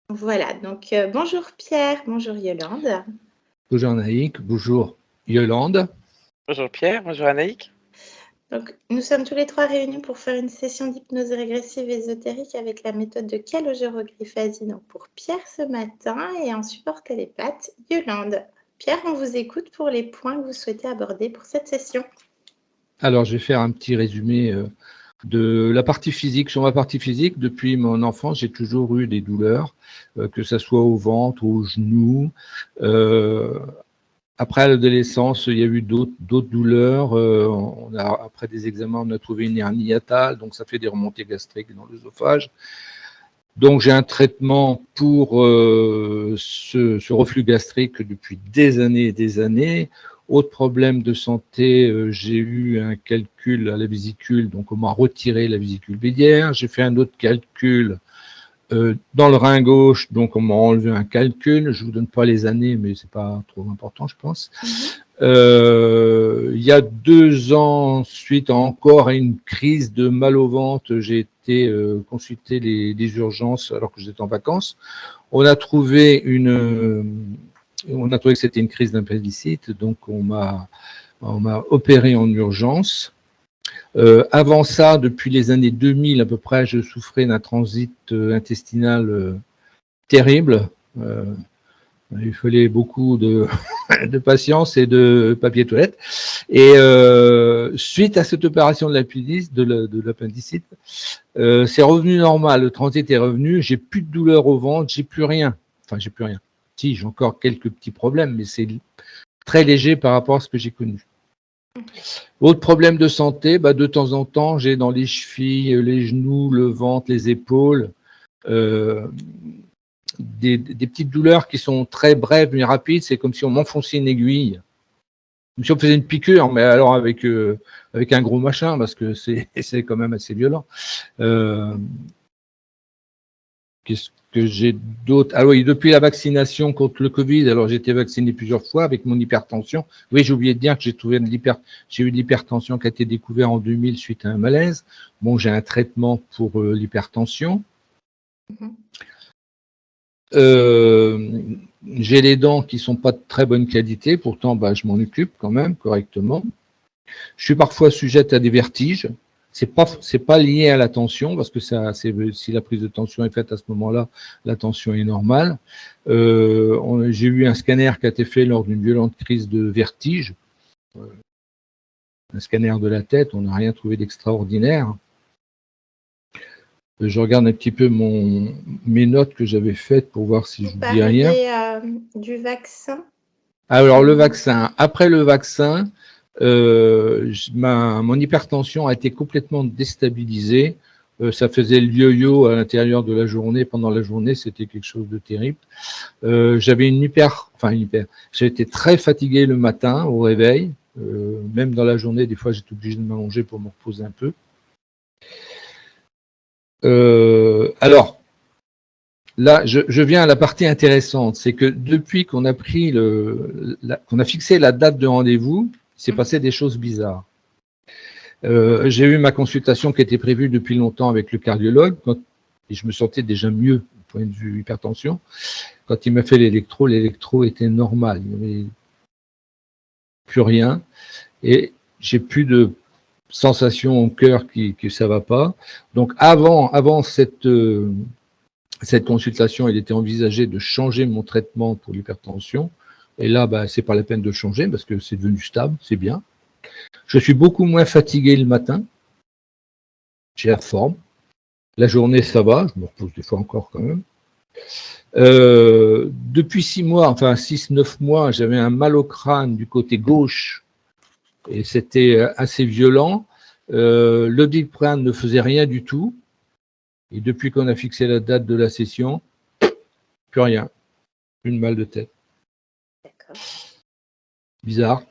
Voilà, donc bonjour Pierre, bonjour Yolande. Bonjour Anaïk, bonjour Yolande. Bonjour Pierre, bonjour Anaïk. Donc, nous sommes tous les trois réunis pour faire une session d'hypnose régressive ésotérique avec la méthode de calogérographasie. Donc pour Pierre ce matin et en support télépathe, Yolande. Pierre, on vous écoute pour les points que vous souhaitez aborder pour cette session. Alors, je vais faire un petit résumé de la partie physique. Sur ma partie physique, depuis mon enfance, j'ai toujours eu des douleurs, que ce soit au ventre, aux genoux. Après l'adolescence, il y a eu d'autres douleurs. Après des examens, on a trouvé une hernie hiatale, donc ça fait des remontées gastriques dans l'œsophage. Donc j'ai un traitement pour ce reflux gastrique depuis des années et des années. Autre problème de santé, j'ai eu un calcul à la vésicule, donc on m'a retiré la vésicule biliaire. J'ai fait un autre calcul dans le rein gauche, donc on m'a enlevé un calcul. Je vous donne pas les années, mais c'est pas trop important, je pense. Il y a 2 ans, suite encore à une crise de mal au ventre, j'ai été consulter les urgences alors que j'étais en vacances. On a trouvé que c'était une crise d'appendicite, donc on m'a opéré en urgence. Avant ça, depuis les années 2000 à peu près, je souffrais d'un transit intestinal terrible. Il fallait beaucoup de, de patience et de papier toilette. Et suite à cette opération de l'appendicite, c'est revenu normal. Le transit est revenu. J'ai plus de douleur au ventre. J'ai plus rien. Enfin, j'ai plus rien. Si, j'ai encore quelques petits problèmes, mais c'est très léger par rapport à ce que j'ai connu. Autre problème de santé, de temps en temps, j'ai dans les chevilles, les genoux, le ventre, les épaules, des petites douleurs qui sont très brèves mais rapides. C'est comme si on m'enfonçait une aiguille. Comme si on faisait une piqûre, mais alors avec un gros machin, parce que c'est quand même assez violent. Qu'est-ce que j'ai d'autre? Ah oui, depuis la vaccination contre le Covid, alors j'ai été vacciné plusieurs fois avec mon hypertension. Oui, j'ai oublié de dire que j'ai eu de l'hypertension qui a été découvert en 2000 suite à un malaise. Bon, j'ai un traitement pour l'hypertension. J'ai les dents qui sont pas de très bonne qualité, pourtant je m'en occupe quand même correctement. Je suis parfois sujette à des vertiges. C'est pas lié à la tension, parce que si la prise de tension est faite à ce moment-là, la tension est normale. J'ai eu un scanner qui a été fait lors d'une violente crise de vertige. Un scanner de la tête, on n'a rien trouvé d'extraordinaire. Je regarde un petit peu mes notes que j'avais faites pour voir si je dis rien. Du vaccin. Alors le vaccin, après le vaccin, mon hypertension a été complètement déstabilisée. Ça faisait le yo-yo à l'intérieur de la journée. Pendant la journée, c'était quelque chose de terrible. J'avais j'étais très fatigué le matin au réveil. Même dans la journée, des fois, j'étais obligé de m'allonger pour me reposer un peu. Alors, là, je viens à la partie intéressante, c'est que depuis qu'on a qu'on a fixé la date de rendez-vous, il s'est passé des choses bizarres. J'ai eu ma consultation qui était prévue depuis longtemps avec le cardiologue, et je me sentais déjà mieux du point de vue hypertension. Quand il m'a fait l'électro était normal, il n'y avait plus rien, et j'ai plus de sensation au cœur que ça va pas. Donc avant cette consultation, il était envisagé de changer mon traitement pour l'hypertension. Et là, c'est pas la peine de changer parce que c'est devenu stable, c'est bien. Je suis beaucoup moins fatigué le matin. J'ai la forme. La journée, ça va. Je me repose des fois encore quand même. Depuis 6-9 mois, j'avais un mal au crâne du côté gauche et c'était assez violent. Le Doliprane ne faisait rien du tout. Et depuis qu'on a fixé la date de la session, plus rien. Plus de mal de tête. D'accord. Bizarre.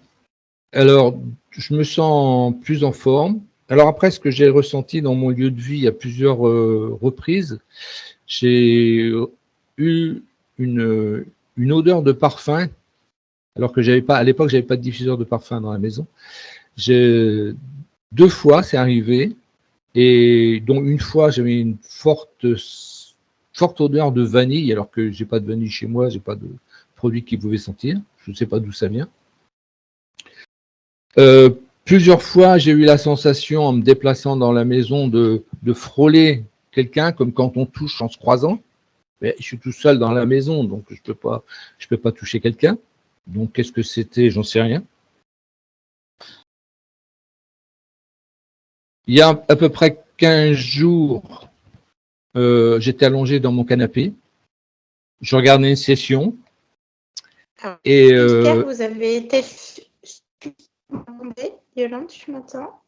Alors, je me sens plus en forme. Alors après, ce que j'ai ressenti dans mon lieu de vie à plusieurs reprises, j'ai eu une odeur de parfum, alors que à l'époque, j'avais pas de diffuseur de parfum dans la maison. 2 fois, c'est arrivé, et dont une fois, j'avais une forte forte odeur de vanille, alors que j'ai pas de vanille chez moi, j'ai pas de produit qui pouvait sentir. Je ne sais pas d'où ça vient. Plusieurs fois, j'ai eu la sensation, en me déplaçant dans la maison, de frôler quelqu'un, comme quand on touche en se croisant. Mais je suis tout seul dans la maison, donc je peux pas toucher quelqu'un. Donc, qu'est-ce que c'était? J'en sais rien. Il y a à peu près 15 jours, j'étais allongé dans mon canapé. Je regardais une session. Alors, Et Pierre, vous avez été... Yolande, tu m'entends?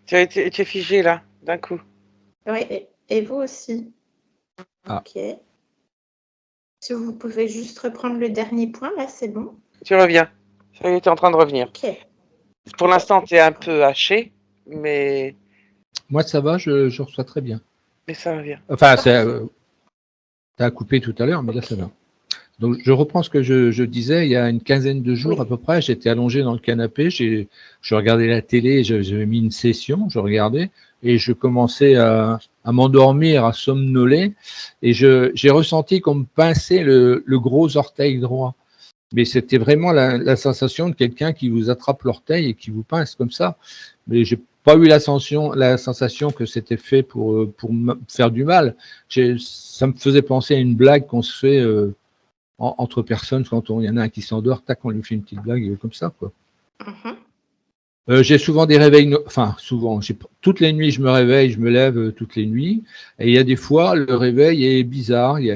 Tu es figé là, d'un coup. Oui, et vous aussi. Ah. Ok. Si vous pouvez juste reprendre le dernier point, là, c'est bon. Tu reviens. Ça y est, tu es en train de revenir. Ok. Pour l'instant, tu es un peu haché, mais moi, ça va, je reçois très bien. ça revient. Enfin, ça a coupé tout à l'heure, mais là, ça va. Donc, je reprends ce que je disais. Il y a une quinzaine de jours Oui. à peu près, j'étais allongé dans le canapé, je regardais la télé, j'avais mis une session, je regardais, et je commençais à m'endormir, à somnoler, et j'ai ressenti qu'on me pinçait le gros orteil droit. Mais c'était vraiment la sensation de quelqu'un qui vous attrape l'orteil et qui vous pince comme ça. Mais j'ai pas eu la sensation que c'était fait pour me faire du mal. Ça me faisait penser à une blague qu'on se fait entre personnes quand il y en a un qui s'endort, tac, on lui fait une petite blague comme ça, quoi. J'ai souvent des réveils, enfin souvent, toutes les nuits je me réveille, je me lève toutes les nuits, et il y a des fois le réveil est bizarre. Il y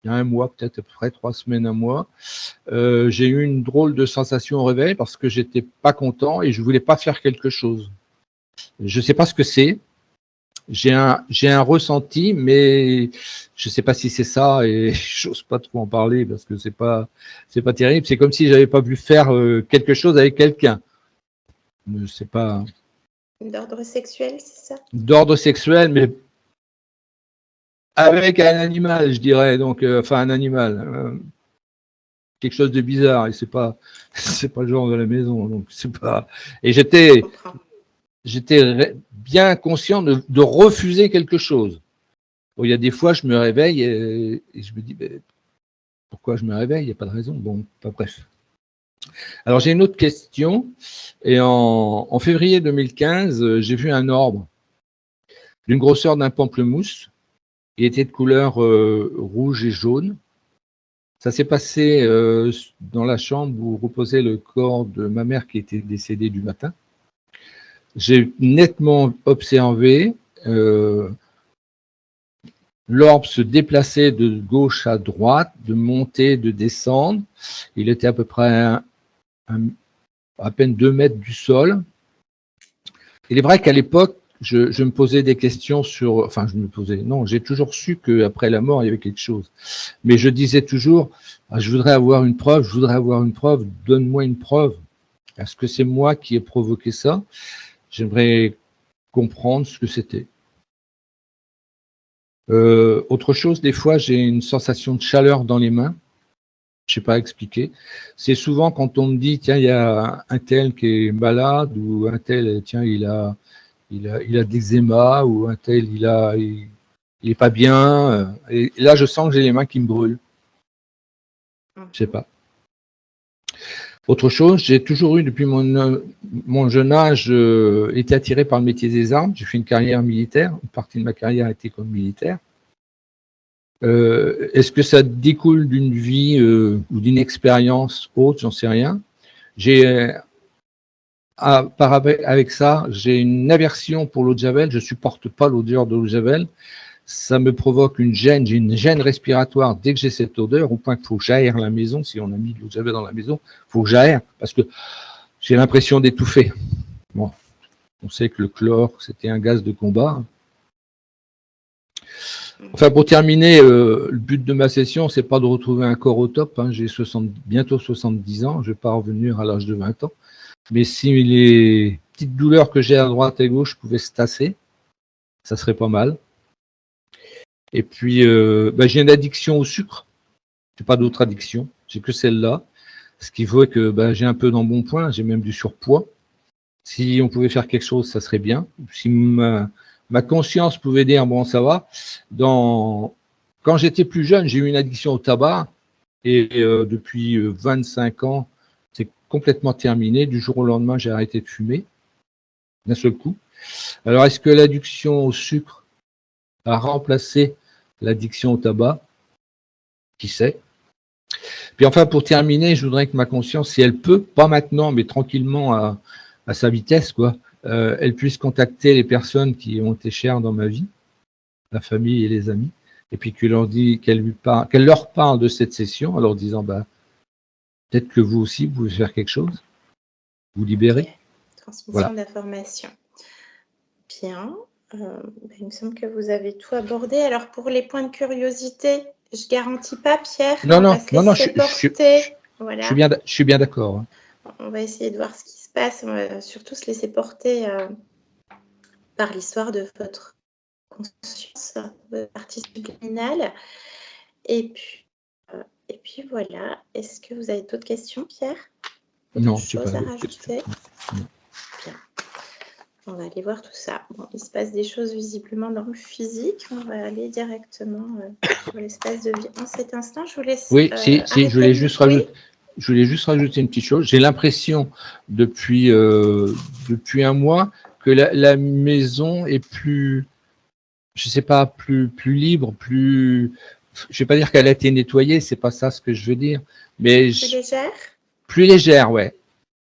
a un mois, peut-être à peu près 3 semaines, un mois, j'ai eu une drôle de sensation au réveil parce que j'étais pas content et je voulais pas faire quelque chose. Je sais pas ce que c'est. J'ai un ressenti, mais je sais pas si c'est ça et j'ose pas trop en parler parce que c'est pas terrible. C'est comme si j'avais pas pu faire quelque chose avec quelqu'un. C'est pas D'ordre sexuel, c'est ça? d'ordre sexuel, mais avec un animal, je dirais. Donc, enfin, un animal. Quelque chose de bizarre et c'est pas le genre de la maison, donc c'est pas. Et j'étais bien conscient de refuser quelque chose. Bon, il y a des fois je me réveille et je me dis pourquoi je me réveille, il n'y a pas de raison. Bon, pas bref. Alors j'ai une autre question, et en février 2015, j'ai vu un orbe d'une grosseur d'un pamplemousse. Il était de couleur rouge et jaune. Ça s'est passé dans la chambre où reposait le corps de ma mère qui était décédée du matin. J'ai nettement observé l'orbe se déplacer de gauche à droite, de monter, de descendre. Il était à peu près à peine 2 mètres du sol. Il est vrai qu'à l'époque, je me posais des questions sur... Enfin, j'ai toujours su qu'après la mort, il y avait quelque chose. Mais je disais toujours, je voudrais avoir une preuve, donne-moi une preuve. Est-ce que c'est moi qui ai provoqué ça? J'aimerais comprendre ce que c'était. Autre chose, des fois, j'ai une sensation de chaleur dans les mains. Je sais pas expliquer. C'est souvent quand on me dit, tiens, il y a un tel qui est malade, ou un tel, tiens, il a de l'eczéma, ou un tel, il est pas bien. Et là, je sens que j'ai les mains qui me brûlent. Je sais pas. Autre chose, j'ai toujours eu, depuis mon jeune âge, été attiré par le métier des armes. J'ai fait une carrière militaire. Une partie de ma carrière a été comme militaire. Est-ce que ça découle d'une vie ou d'une expérience haute? J'en sais rien. Avec ça, j'ai une aversion pour l'eau de Javel. Je supporte pas l'odeur de l'eau de Javel. Ça me provoque une gêne. J'ai une gêne respiratoire dès que j'ai cette odeur, au point qu'il faut que j'aère la maison. Si on a mis de l'eau de Javel dans la maison, il faut que j'aère parce que j'ai l'impression d'étouffer. Bon, on sait que le chlore, c'était un gaz de combat. Enfin, pour terminer, le but de ma session, c'est pas de retrouver un corps au top. Hein. J'ai bientôt 70 ans. Je vais pas revenir à l'âge de 20 ans. Mais si les petites douleurs que j'ai à droite et gauche pouvaient se tasser, ça serait pas mal. Et puis, j'ai une addiction au sucre. J'ai pas d'autre addiction. J'ai que celle-là. Ce qui fait que j'ai un peu d'embonpoint. J'ai même du surpoids. Si on pouvait faire quelque chose, ça serait bien. Si ma conscience pouvait dire, bon, ça va. Quand j'étais plus jeune, j'ai eu une addiction au tabac et depuis 25 ans, c'est complètement terminé. Du jour au lendemain, j'ai arrêté de fumer d'un seul coup. Alors, est-ce que l'addiction au sucre a remplacé l'addiction au tabac? Qui sait? Puis enfin, pour terminer, je voudrais que ma conscience, si elle peut, pas maintenant, mais tranquillement à sa vitesse, quoi, elle puisse contacter les personnes qui ont été chères dans ma vie, la famille et les amis, et puis qu'elle leur parle de cette session en leur disant, bah, peut-être que vous aussi, vous pouvez faire quelque chose, vous libérer. Ok. Transmission Voilà. d'informations. Bien. Il me semble que vous avez tout abordé. Alors, pour les points de curiosité, je ne garantis pas, Pierre. Non, On va non, se non, non, laisser porter. Voilà. je suis bien d'accord. Hein. On va essayer de voir ce qui se passe. On va surtout se laisser porter par l'histoire de votre conscience, votre partie subliminale. Et puis voilà. Est-ce que vous avez d'autres questions, Pierre? Non, Autre je n'ai chose pas à d'autres questions. rajouter? Bien. On va aller voir tout ça. Bon, il se passe des choses visiblement dans le physique. On va aller directement sur l'espace de vie. En cet instant, je vous laisse Oui, si, arrêter je voulais le juste micro. Oui. rajouter une petite chose. J'ai l'impression depuis un mois que la maison est plus, je sais pas, plus libre, plus. Je vais pas dire qu'elle a été nettoyée, c'est pas ça ce que je veux dire, mais Plus légère. plus légère, ouais.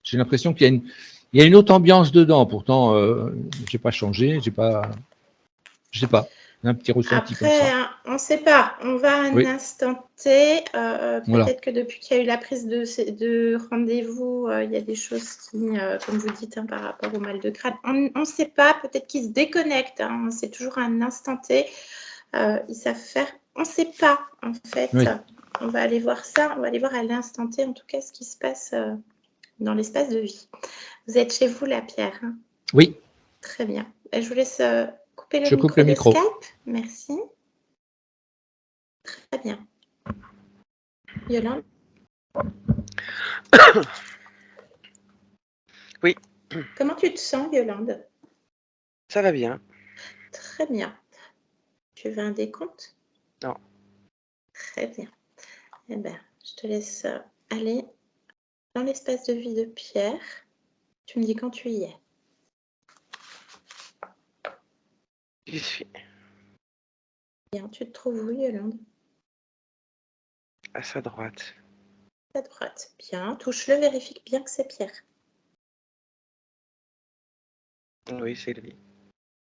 J'ai l'impression qu'il y a une autre ambiance dedans. Pourtant, j'ai pas changé, je sais pas, un petit ressenti comme Après, ça. on ne sait pas. On va à un Oui, instant T. voilà. Peut-être que depuis qu'il y a eu la prise de rendez-vous, il y a des choses qui, comme vous dites, hein, par rapport au mal de crâne. On ne sait pas. Peut-être qu'ils se déconnectent. Hein. C'est toujours un instant T. Ils savent faire. On ne sait pas, en fait. Oui, On va aller voir ça. On va aller voir à l'instant T, en tout cas, ce qui se passe dans l'espace de vie. Vous êtes chez vous, là, Pierre. Hein? oui. Très bien. Je vous laisse couper le Je coupe micro le de micro. Skype. Merci. Très bien. Yolande? Oui. Comment tu te sens, Yolande? Ça va bien. Très bien. Tu veux un décompte? Non. Très bien. Eh bien, je te laisse aller dans l'espace de vie de Pierre. Tu me dis quand tu y es. J'y suis. Bien, tu te trouves où, Yolande? À sa droite. À droite. Bien, touche-le, vérifie bien que c'est Pierre. Oui, c'est lui.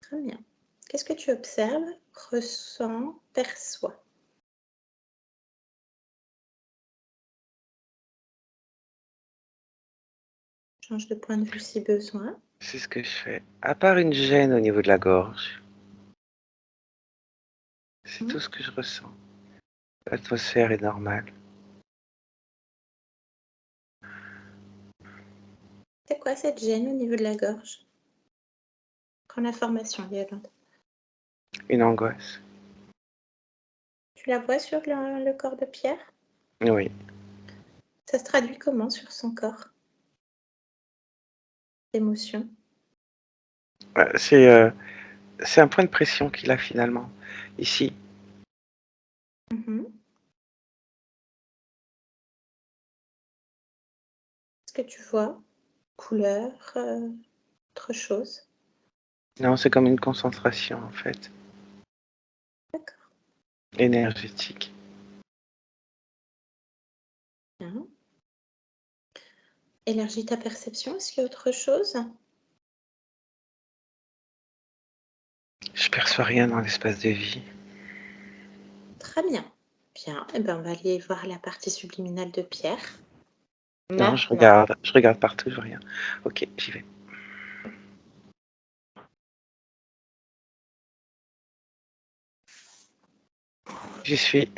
Très bien. Qu'est-ce que tu observes, ressens, perçois? Change de point de vue si besoin. C'est ce que je fais. À part une gêne au niveau de la gorge. C'est tout ce que je ressens. L'atmosphère est normale. C'est quoi cette gêne au niveau de la gorge? Prends l'information, Yolande. Une angoisse. Tu la vois sur le corps de Pierre? Oui. Ça se traduit comment sur son corps? Émotion. C'est un point de pression qu'il a finalement. Ici. Est-ce que tu vois couleur, autre chose? Non, c'est comme une concentration en fait. D'accord. Énergétique. Bien. Élargis ta perception. Est-ce qu'il y a autre chose? Je perçois rien dans l'espace de vie. Très bien. Bien. Eh bien, on va aller voir la partie subliminale de Pierre. Non, Maintenant. je regarde partout, je vois rien. Ok, j'y vais. J'y suis.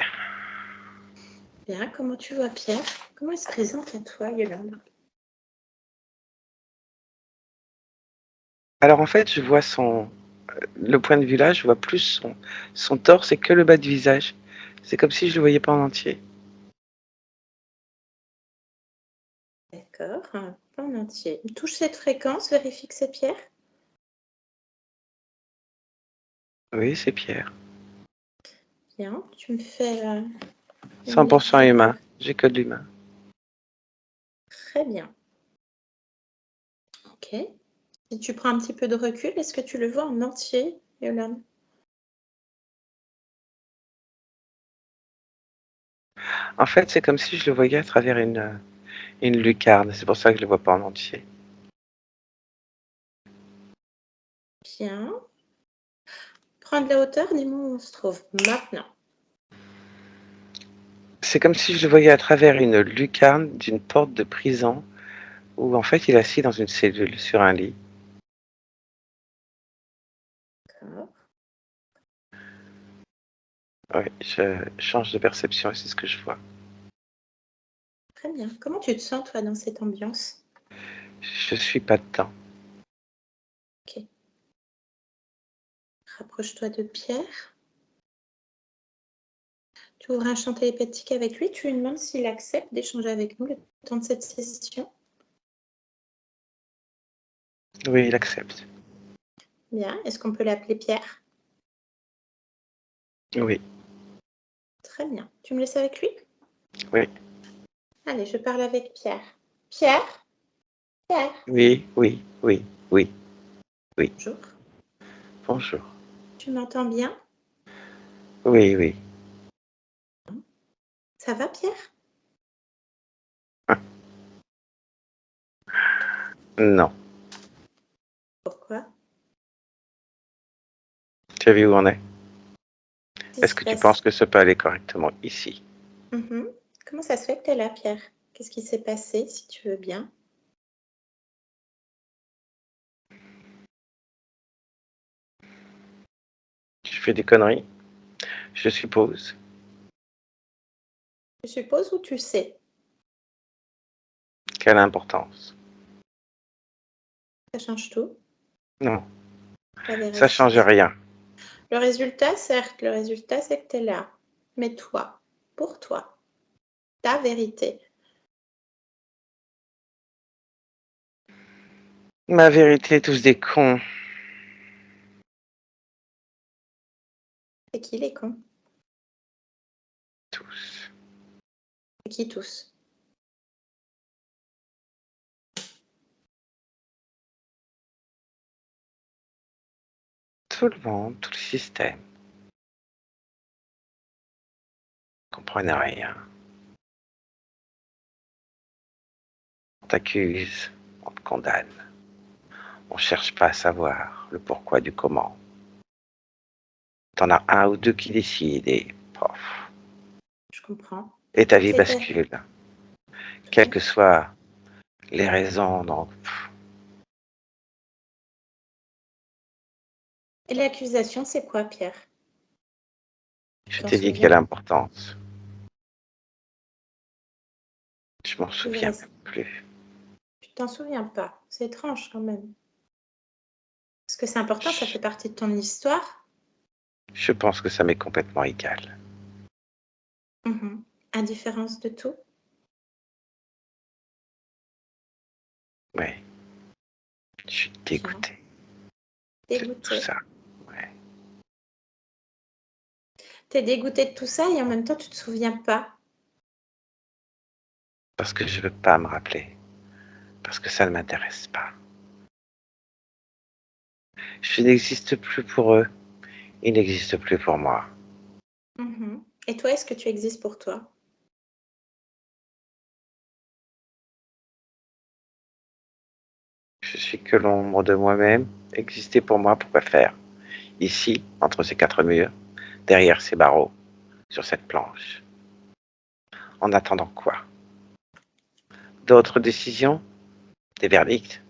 Bien. Comment tu vois Pierre? Comment il se présente à toi, Yolande? Alors en fait, je vois le point de vue là, je vois plus son torse et que le bas du visage. C'est comme si je le voyais pas en entier. D'accord. Pas en entier. Touche cette fréquence. Vérifie que c'est Pierre. Oui, c'est Pierre. Bien, tu me fais une 100% lecture. humain. J'ai que de l'humain. Très bien. Ok. Si tu prends un petit peu de recul, est-ce que tu le vois en entier, Yolande? En fait, c'est comme si je le voyais à travers une lucarne. C'est pour ça que je le vois pas en entier. Bien. Prends de la hauteur, dis-moi où on se trouve maintenant. C'est comme si je le voyais à travers une lucarne d'une porte de prison où en fait il est assis dans une cellule sur un lit. D'accord. Oui, je change de perception et c'est ce que je vois. Très bien. Comment tu te sens, toi, dans cette ambiance? Je suis pas dedans. Ok. Rapproche-toi de Pierre. Tu ouvres un champ télépathique avec lui. Tu lui demandes s'il accepte d'échanger avec nous le temps de cette session. Oui, il accepte. Bien. Est-ce qu'on peut l'appeler Pierre? Oui, Très bien. Tu me laisses avec lui? oui, Allez, je parle avec Pierre. Pierre? Pierre? oui, oui, oui, oui, oui. Bonjour. Bonjour. Tu m'entends bien? Oui, oui. Ça va, Pierre? Non. Pourquoi? Tu as vu où on est? Qu'est-ce qui Est-ce se que tu penses passe? que ça peut aller correctement ici? Mhm. Comment ça se fait que tu es là, Pierre? Qu'est-ce qui s'est passé, si tu veux bien? Tu fais des conneries? Je suppose. Tu supposes ou tu sais? Quelle importance? Ça change tout. Non, La ça change véracité. rien. Le résultat, certes, le résultat, c'est que tu es là. Mais toi, pour toi, ta vérité, Ma vérité, tous des cons. c'est qui les cons? Tous. C'est qui tous? Tout le monde, tout le système. Ils comprennent rien. On t'accuse, on te condamne. On cherche pas à savoir le pourquoi du comment. T'en as un ou deux qui décident et pof. Je comprends. Et ta vie C'était bascule. tout Quelles à que fait. soient les raisons. Donc, Et l'accusation, c'est quoi, Pierre? Tu je t'en t'ai dit quelle souviens? importance. Je m'en Tu veux souviens rester- même plus. Tu t'en souviens pas. C'est étrange quand même. Parce que c'est important, ça fait partie de ton histoire. Je pense que ça m'est complètement égal. Mhm. Indifférence de tout. Oui, je suis Bien. dégoûté de tout Dégoûté. ça. Ouais. T'es dégoûté de tout ça et en même temps, tu te souviens pas. Parce que je veux pas me rappeler. Parce que ça ne m'intéresse pas. Je n'existe plus pour eux. Ils n'existent plus pour moi. Mhm. Et toi, est-ce que tu existes pour toi? Je suis que l'ombre de moi-même. Exister pour moi, pourquoi faire? Ici, entre ces quatre murs, derrière ces barreaux, sur cette planche. En attendant quoi? D'autres décisions? Des verdicts?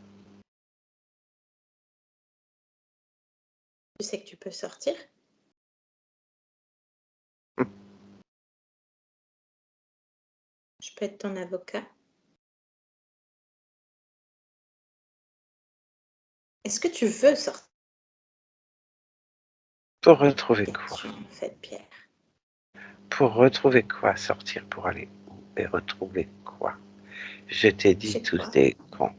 Tu sais que tu peux sortir. Hum. Je peux être ton avocat. Est-ce que tu veux sortir, Pour retrouver quoi? en fait, Pierre? Pour retrouver quoi? Sortir pour aller où? Et retrouver quoi? Je t'ai dit Chez tous toi. des cons.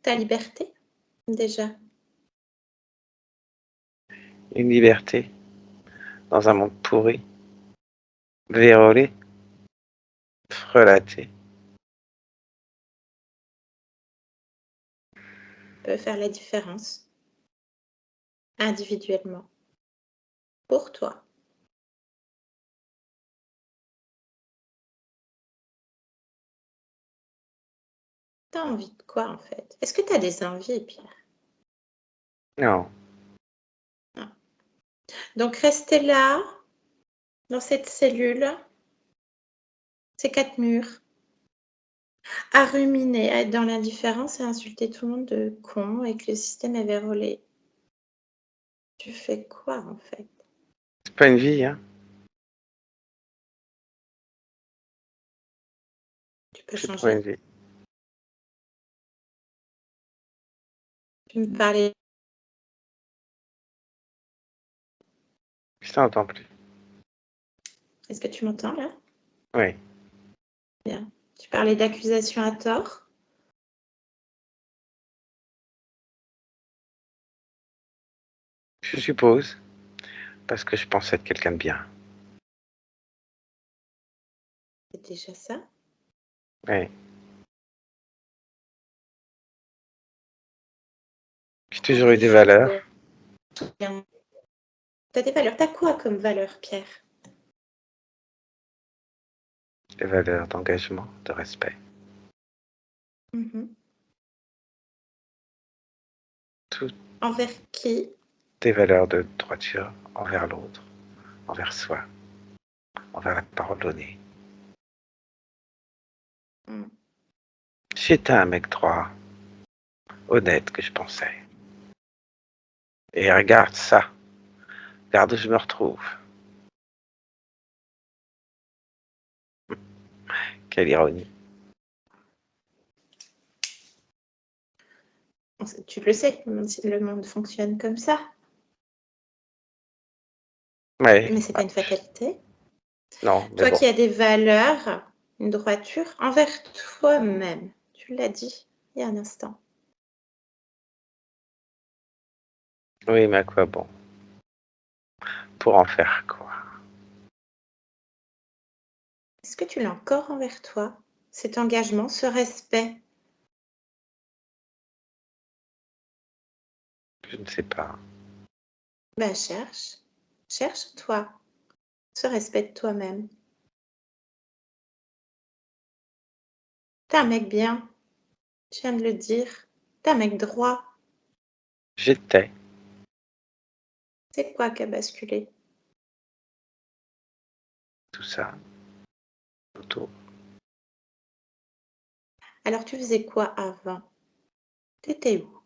Ta liberté, déjà. une liberté dans un monde pourri, vérolé, frelaté. Peut faire la différence individuellement pour toi. T'as envie de quoi en fait? Est-ce que tu as des envies, Pierre? Non, Non. Donc rester là, dans cette cellule, ces 4 murs, à ruminer, à être dans l'indifférence et à insulter tout le monde de con et que le système est vérolé. Tu fais quoi en fait? c'est pas une vie, hein. Tu peux C'est pas une changer? vie. Tu me parlais. Je t'entends plus. Est-ce que tu m'entends là? Oui, Bien. Tu parlais d'accusation à tort. je suppose, parce que je pense être quelqu'un de bien. C'est déjà ça. Oui, j'ai toujours eu des valeurs, Bien. T'as des valeurs. T'as quoi comme valeur, Pierre? des valeurs d'engagement, de respect. Mhm. Toutes Envers qui? des valeurs de droiture envers l'autre, envers soi, envers la parole donnée. Mm. J'étais un mec droit, honnête que je pensais. Et regarde ça, regarde où je me retrouve. Quelle ironie. Tu le sais, le monde fonctionne comme ça. Ouais, Mais c'est pas une fatalité. non, mais Toi bon. qui as des valeurs, une droiture envers toi-même. Tu l'as dit il y a un instant. Oui, mais à quoi bon? Pour en faire quoi? Est-ce que tu l'as encore envers toi? Cet engagement, ce respect? Je ne sais pas. Ben cherche. Cherche toi. Ce respect de toi-même. T'es un mec bien. Je viens de le dire. T'es un mec droit. J'étais C'est quoi qui a basculé? tout ça autour. Alors tu faisais quoi avant? T'étais où?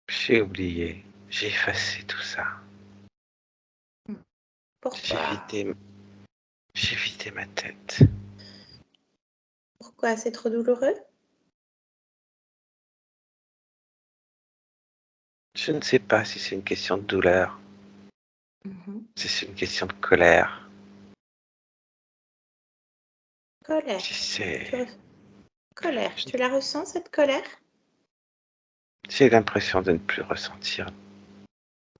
J'ai oublié, j'ai effacé tout ça. J'ai Pourquoi? vidé, j'ai vidé ma tête. Pourquoi? C'est trop douloureux? Je ne sais pas si c'est une question de douleur, Mhm. si c'est une question de colère, Colère. si Tu c'est... re- Colère. je- Tu la ressens, cette colère? J'ai l'impression de ne plus ressentir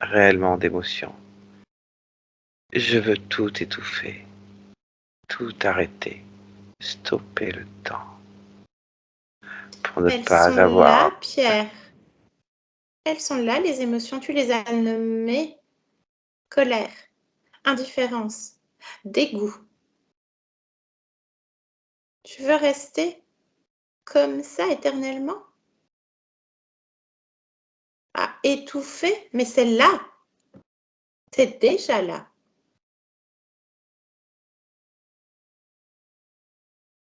réellement d'émotion. Je veux tout étouffer, tout arrêter, stopper le temps pour ne Elles sont pas là, avoir... Pierre. Elles sont là, les émotions. Tu les as nommées. Colère, indifférence, dégoût. Tu veux rester comme ça éternellement? À étouffer? Mais c'est là. C'est déjà là.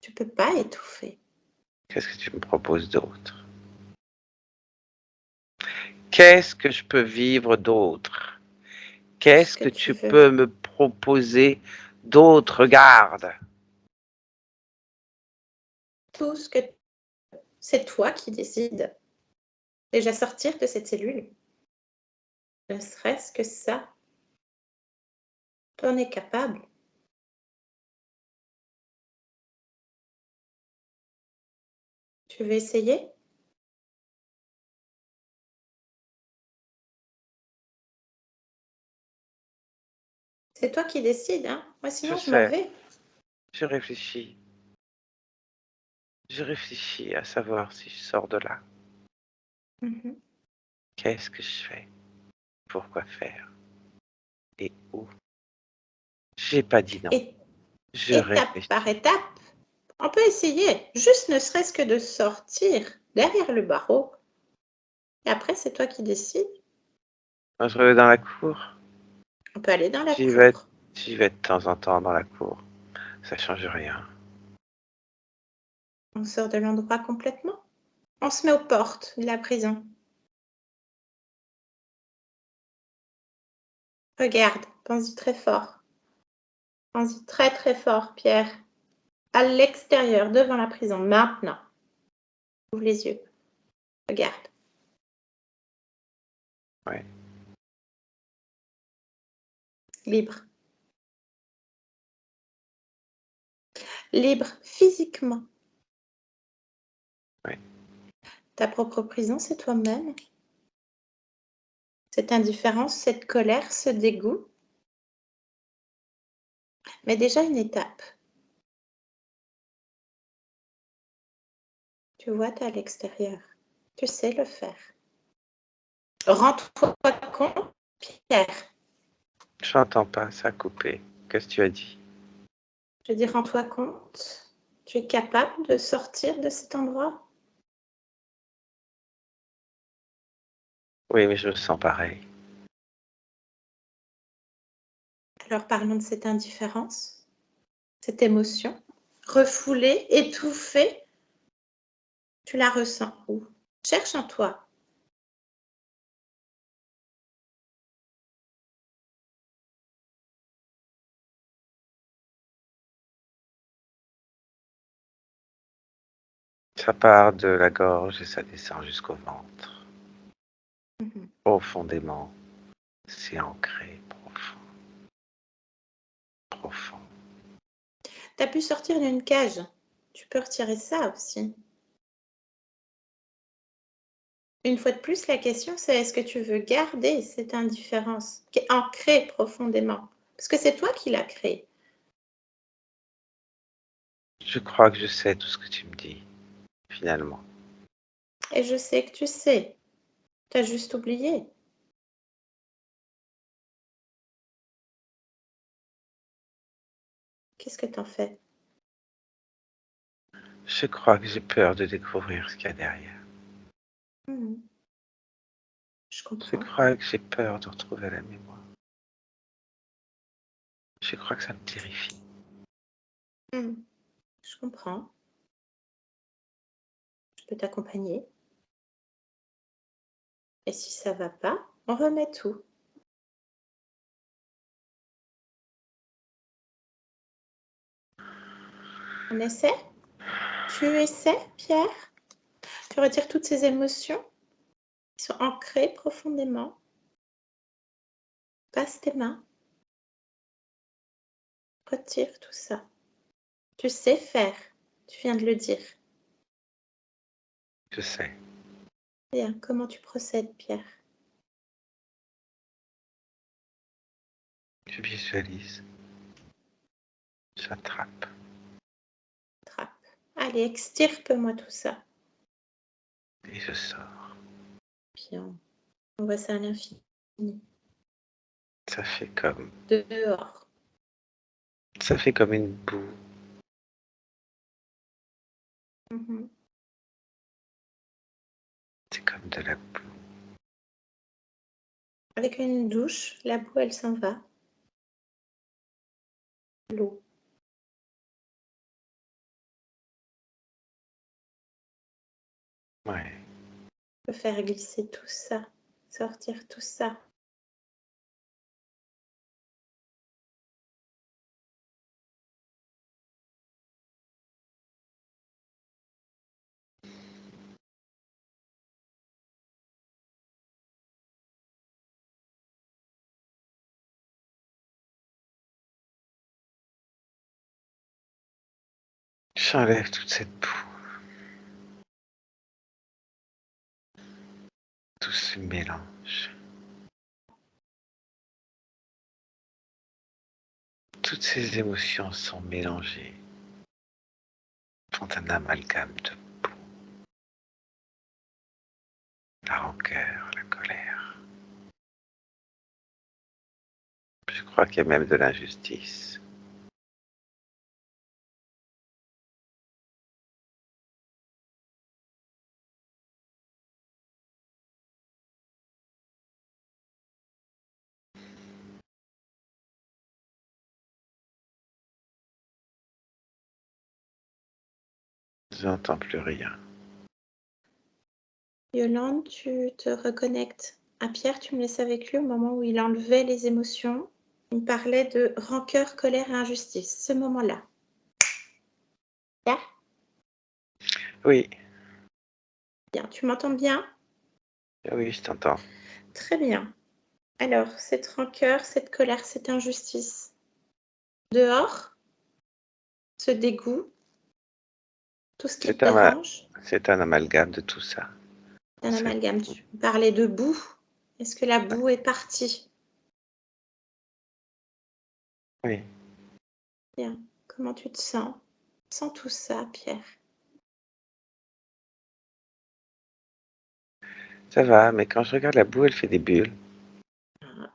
Tu peux pas étouffer. Qu'est-ce que tu me proposes d'autre? Qu'est-ce que je peux vivre d'autre? Tout ce Qu'est-ce que que tu tu veux. peux me proposer d'autre? Regarde. Tout ce que c'est toi qui décides. Déjà sortir de cette cellule. Ne serait-ce que ça. T'en es capable. Tu veux essayer? C'est toi qui décides, hein. Moi, Je sinon, je m'en sais, vais. je réfléchis. Je réfléchis à savoir si je sors de là. Mhm. Qu'est-ce que je fais? Pourquoi faire? Et où? J'ai pas dit non. Et Je étape par réfléchis. étape, on peut essayer, juste ne serait-ce que de sortir derrière le barreau. Et après, c'est toi qui décides. Moi, je vais dans la cour. On peut aller dans la J'y vais, cour. j'y vais de temps en temps dans la cour. Ça change rien. On sort de l'endroit complètement. On se met aux portes de la prison. Regarde, pense-y très fort. Pense-y très très fort, Pierre. À l'extérieur, devant la prison, maintenant. Ouvre les yeux. Regarde. Ouais. Libre. Libre physiquement. Ouais. Ta propre prison, c'est toi-même. Cette indifférence, cette colère, ce dégoût. Mais déjà une étape. Tu vois, tu es à l'extérieur. Tu sais le faire. Rends-toi compte, Pierre. J'entends pas, ça a coupé. Qu'est-ce que tu as dit? Je dis, rends-toi compte. Tu es capable de sortir de cet endroit? Oui, mais je me sens pareil. Alors parlons de cette indifférence, cette émotion. Refoulée, étouffée, tu la ressens où? Cherche en toi. Ça part de la gorge et ça descend jusqu'au ventre. Mhm. Profondément. C'est ancré, profond, profond. Tu as pu sortir d'une cage. Tu peux retirer ça aussi. Une fois de plus, la question, c'est est-ce que tu veux garder cette indifférence qui est ancrée profondément? Parce que c'est toi qui l'as créée. Je crois que je sais tout ce que tu me dis, finalement. Et je sais que tu sais. Tu as juste oublié. Qu'est-ce que t'en fais? Je crois que j'ai peur de découvrir ce qu'il y a derrière. Mhm. Je Je comprends. crois que j'ai peur de retrouver la mémoire. Je crois que ça me terrifie. Mhm. Je comprends. Je peux t'accompagner. Et si ça va pas, on remet tout. On essaie? Tu essaies, Pierre? Tu retires toutes ces émotions qui sont ancrées profondément. Passe tes mains. Retire tout ça. Tu sais faire. Tu viens de le dire. Je sais. Bien, comment tu procèdes, Pierre? Je visualise. J'attrape. Trappe. Allez, extirpe-moi tout ça. Et je sors. Bien. On voit ça à l'infini. Ça fait comme... Dehors. Ça fait comme une boue. Mhm. C'est comme de la boue. Avec une douche, la boue, elle s'en va. L'eau. Ouais. On peut faire glisser tout ça. Sortir tout ça. J'enlève toute cette boue. Tout se mélange. Toutes ces émotions sont mélangées, font un amalgame de la rancœur, la colère. Je crois qu'il y a même de l'injustice. Je n'entends plus rien. Yolande, tu te reconnectes à Pierre, tu me laisses avec lui au moment où il enlevait les émotions. Il parlait de rancœur, colère et injustice, ce moment-là. Pierre, Oui, bien, tu m'entends bien? oui, je t'entends. Très bien. Alors, cette rancœur, cette colère, cette injustice. Dehors, ce dégoût, tout ce qui te dérange, C'est un amalgame de tout ça. un C'est- amalgame. Tu parlais de boue. Est-ce que la boue est partie? Oui, Bien. Comment tu te sens sans tout ça, Pierre? ça va, mais quand je regarde la boue, elle fait des bulles. Ah,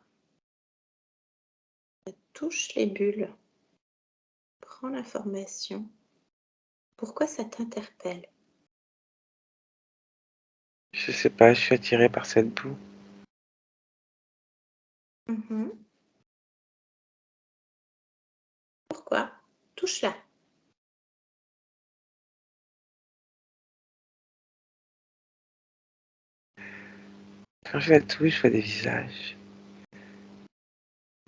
touche les bulles. Prends l'information. Pourquoi ça t'interpelle? Je sais pas, je suis attirée par cette boue. Mhm. Pourquoi? Touche-la. Quand je la touche, je vois des visages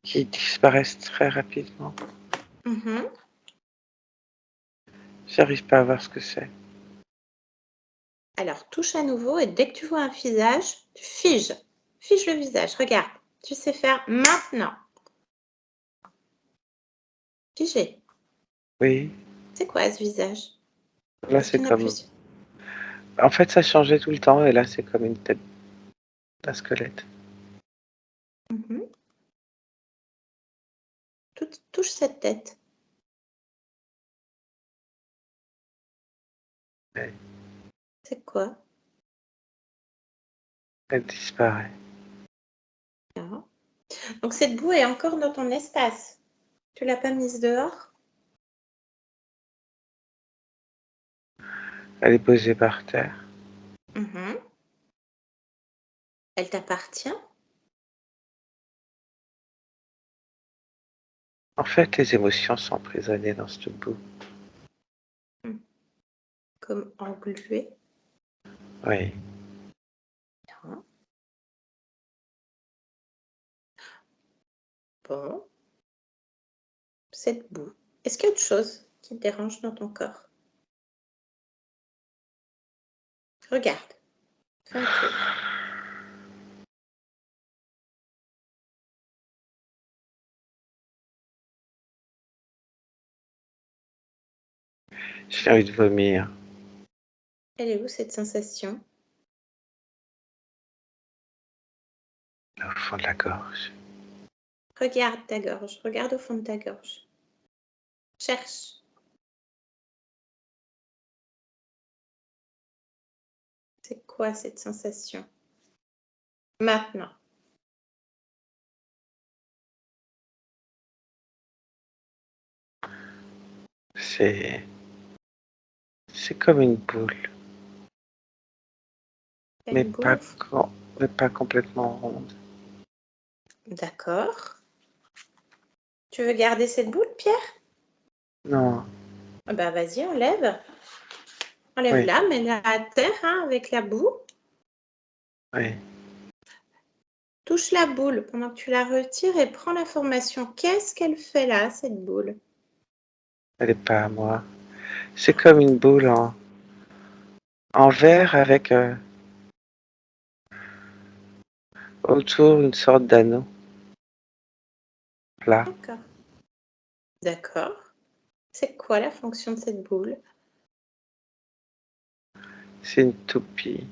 qui disparaissent très rapidement. Mhm. J'arrive pas à voir ce que c'est. Alors, touche à nouveau et dès que tu vois un visage, tu figes. Fige le visage. Regarde. Tu sais faire maintenant. Figer. Oui, C'est quoi ce visage? là Est-ce c'est qu'il y en a comme... plus? En fait, ça changeait tout le temps et là c'est comme une tête d'un squelette. Mhm. Touche cette tête. Ouais. C'est quoi? Elle disparaît. Ah. Donc cette boue est encore dans ton espace. Tu l'as pas mise dehors? Elle est posée par terre. Mhm. Elle t'appartient? En fait, les émotions sont emprisonnées dans cette boue. Comme engluée? Oui. Bien. Bon. Cette boue. Est-ce qu'il y a autre chose qui te dérange dans ton corps? Regarde. Fais un tour. J'ai envie de vomir Elle est où cette sensation? au fond de la gorge. Regarde ta gorge. Regarde au fond de ta gorge. Cherche. C'est quoi cette sensation? Maintenant. C'est c'est comme une boule, Il y a mais une boule pas, au fond. mais pas complètement ronde. D'accord. Tu veux garder cette boule, Pierre? Non, Ah bah vas-y, enlève. oui, Enlève-la, mets-la à terre hein, avec la boue. oui. Touche la boule pendant que tu la retires et prends l'information. Qu'est-ce qu'elle fait là, cette boule? Elle est pas à moi. C'est comme une boule en verre avec autour une sorte d'anneau plat. D'accord. D'accord. C'est quoi la fonction de cette boule? C'est une toupie.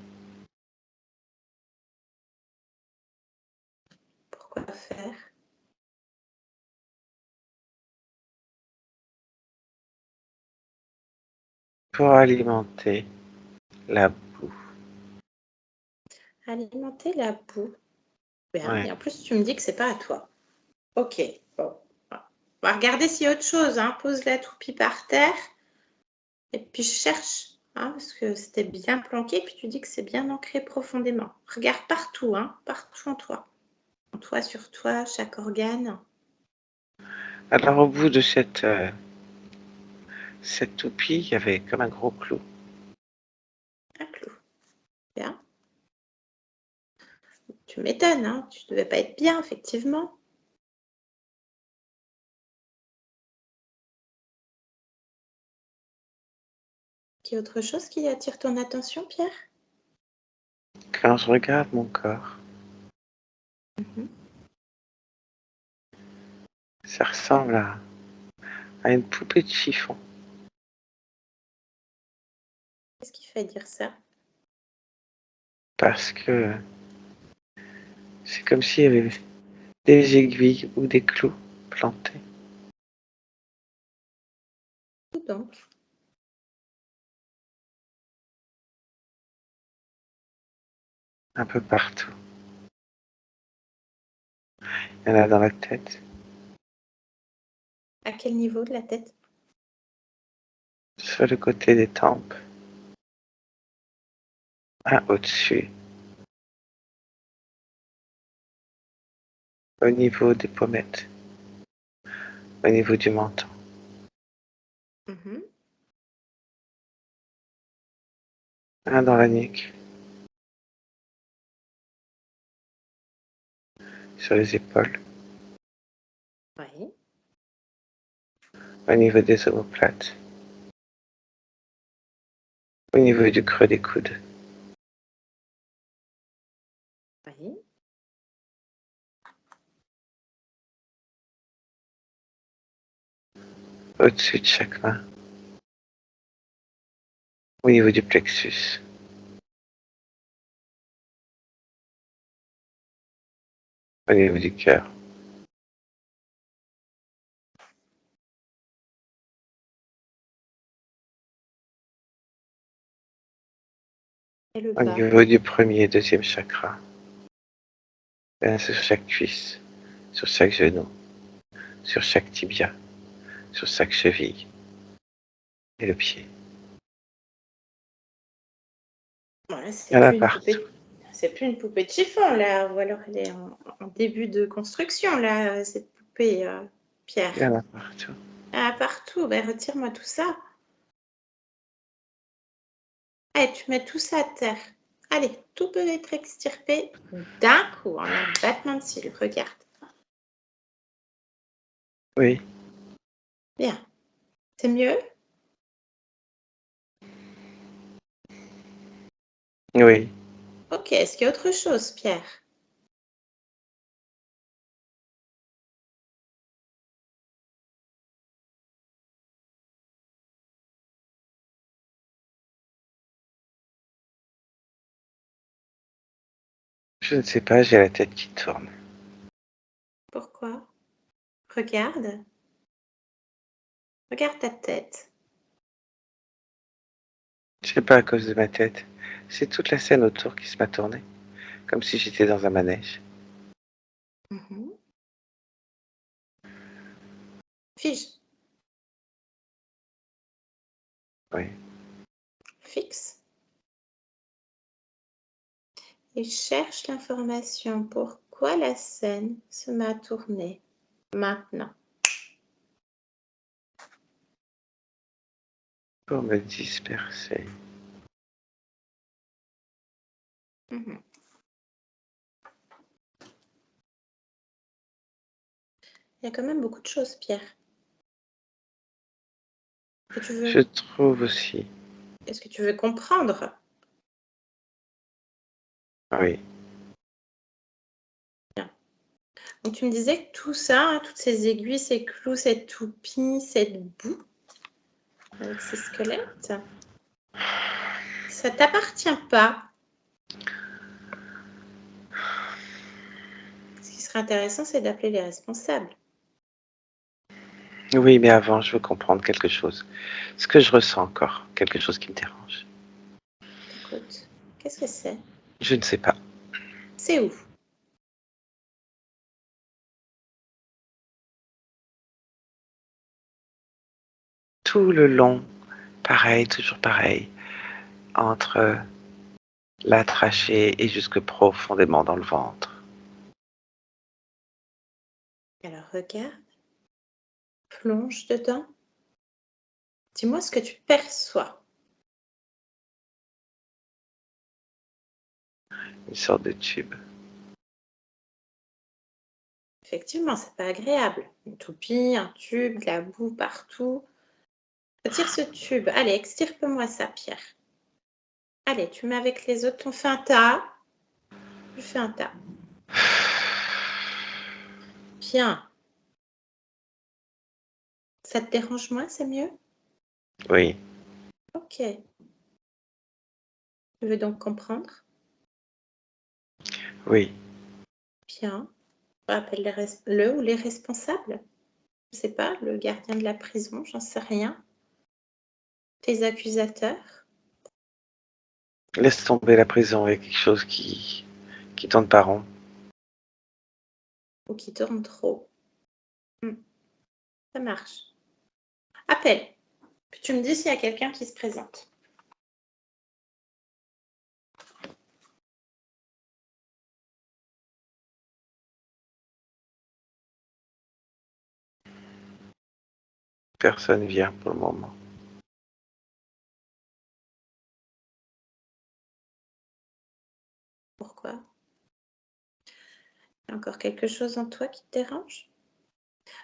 faire? Pour alimenter la boue. Alimenter la boue. Bien. Ouais. Et en plus, tu me dis que c'est pas à toi. Ok. Bon. On va regarder s'il y a autre chose. Hein. Pose la toupie par terre. Et puis je cherche. Hein, parce que c'était bien planqué. Puis tu dis que c'est bien ancré profondément. Regarde partout. Hein, partout en toi. En toi, sur toi, chaque organe. Alors au bout de cette toupie, il y avait comme un gros clou. Un clou. Bien. Tu m'étonnes. Hein, tu devais pas être bien, effectivement. Qu'il y a autre chose qui attire ton attention, Pierre? Quand je regarde mon corps, ça ressemble à une poupée de chiffon. Qu'est-ce qui fait dire ça? Parce que c'est comme s'il y avait des aiguilles ou des clous plantés. Où donc? Un peu partout. Il y en a dans la tête, À quel niveau de la tête? sur le côté des tempes, un au-dessus, au niveau des pommettes, au niveau du menton, Mhm. un dans la nuque, sur les épaules, Oui. au niveau des omoplates, au niveau du creux des coudes, Oui. au-dessus de chaque main, au niveau du plexus, au niveau du cœur, Et le au bas? niveau du premier et deuxième chakra, sur chaque cuisse, sur chaque genou, sur chaque tibia, sur chaque cheville et le pied. Ouais, Il y en a partout. C'est plus une poupée de chiffon, là. Ou alors elle est en début de construction, là, cette poupée, Pierre. Il y en a partout. Ah, partout. Ben, retire-moi tout ça. Allez, tu mets tout ça à terre. Allez, tout peut être extirpé d'un coup, en un battement de cils. Regarde. Oui, Bien. C'est mieux? oui. Ok. Est-ce qu'il y a autre chose, Pierre? Je ne sais pas, j'ai la tête qui tourne. Pourquoi? Regarde. Regarde ta tête. C'est pas à cause de ma tête. C'est toute la scène autour qui se m'a tourné, comme si j'étais dans un manège. Mhm. Fige. Oui. Fixe. Et cherche l'information. Pourquoi la scène se met à tourner maintenant? Pour me disperser. Mhm. Il y a quand même beaucoup de choses, Pierre. Je trouve aussi. Est-ce que tu veux comprendre? Oui. Donc tu me disais que tout ça, hein, toutes ces aiguilles, ces clous, cette toupie, cette boue, avec ces squelettes, ça t'appartient pas. Ce qui serait serait intéressant, c'est d'appeler les responsables. Oui, mais avant, je veux comprendre quelque chose. Ce que je ressens encore, quelque chose qui me dérange. Écoute, qu'est-ce que c'est? Je ne sais pas. C'est où? Tout le long, pareil, toujours pareil, entre la trachée et jusque profondément dans le ventre. Alors regarde, plonge dedans. Dis-moi ce que tu perçois. Une sorte de tube. Effectivement, c'est pas agréable. Une toupie, un tube, de la boue partout. Retire ce tube. Allez, extirpe-moi ça, Pierre. Allez, tu mets avec les autres, on fait un tas. Je fais un tas. Bien. Ça te dérange moins, c'est mieux? Oui, Ok. Tu veux donc comprendre? oui. Bien. Appelle le ou les responsables. Je sais pas, le gardien de la prison, j'en sais rien. Tes accusateurs. Laisse tomber la prison avec quelque chose qui tourne pas rond. Ou qui tournent trop. Ça marche. Appelle. Puis tu me dis s'il y a quelqu'un qui se présente. Personne vient pour le moment. Pourquoi? Il y a encore quelque chose en toi qui te dérange?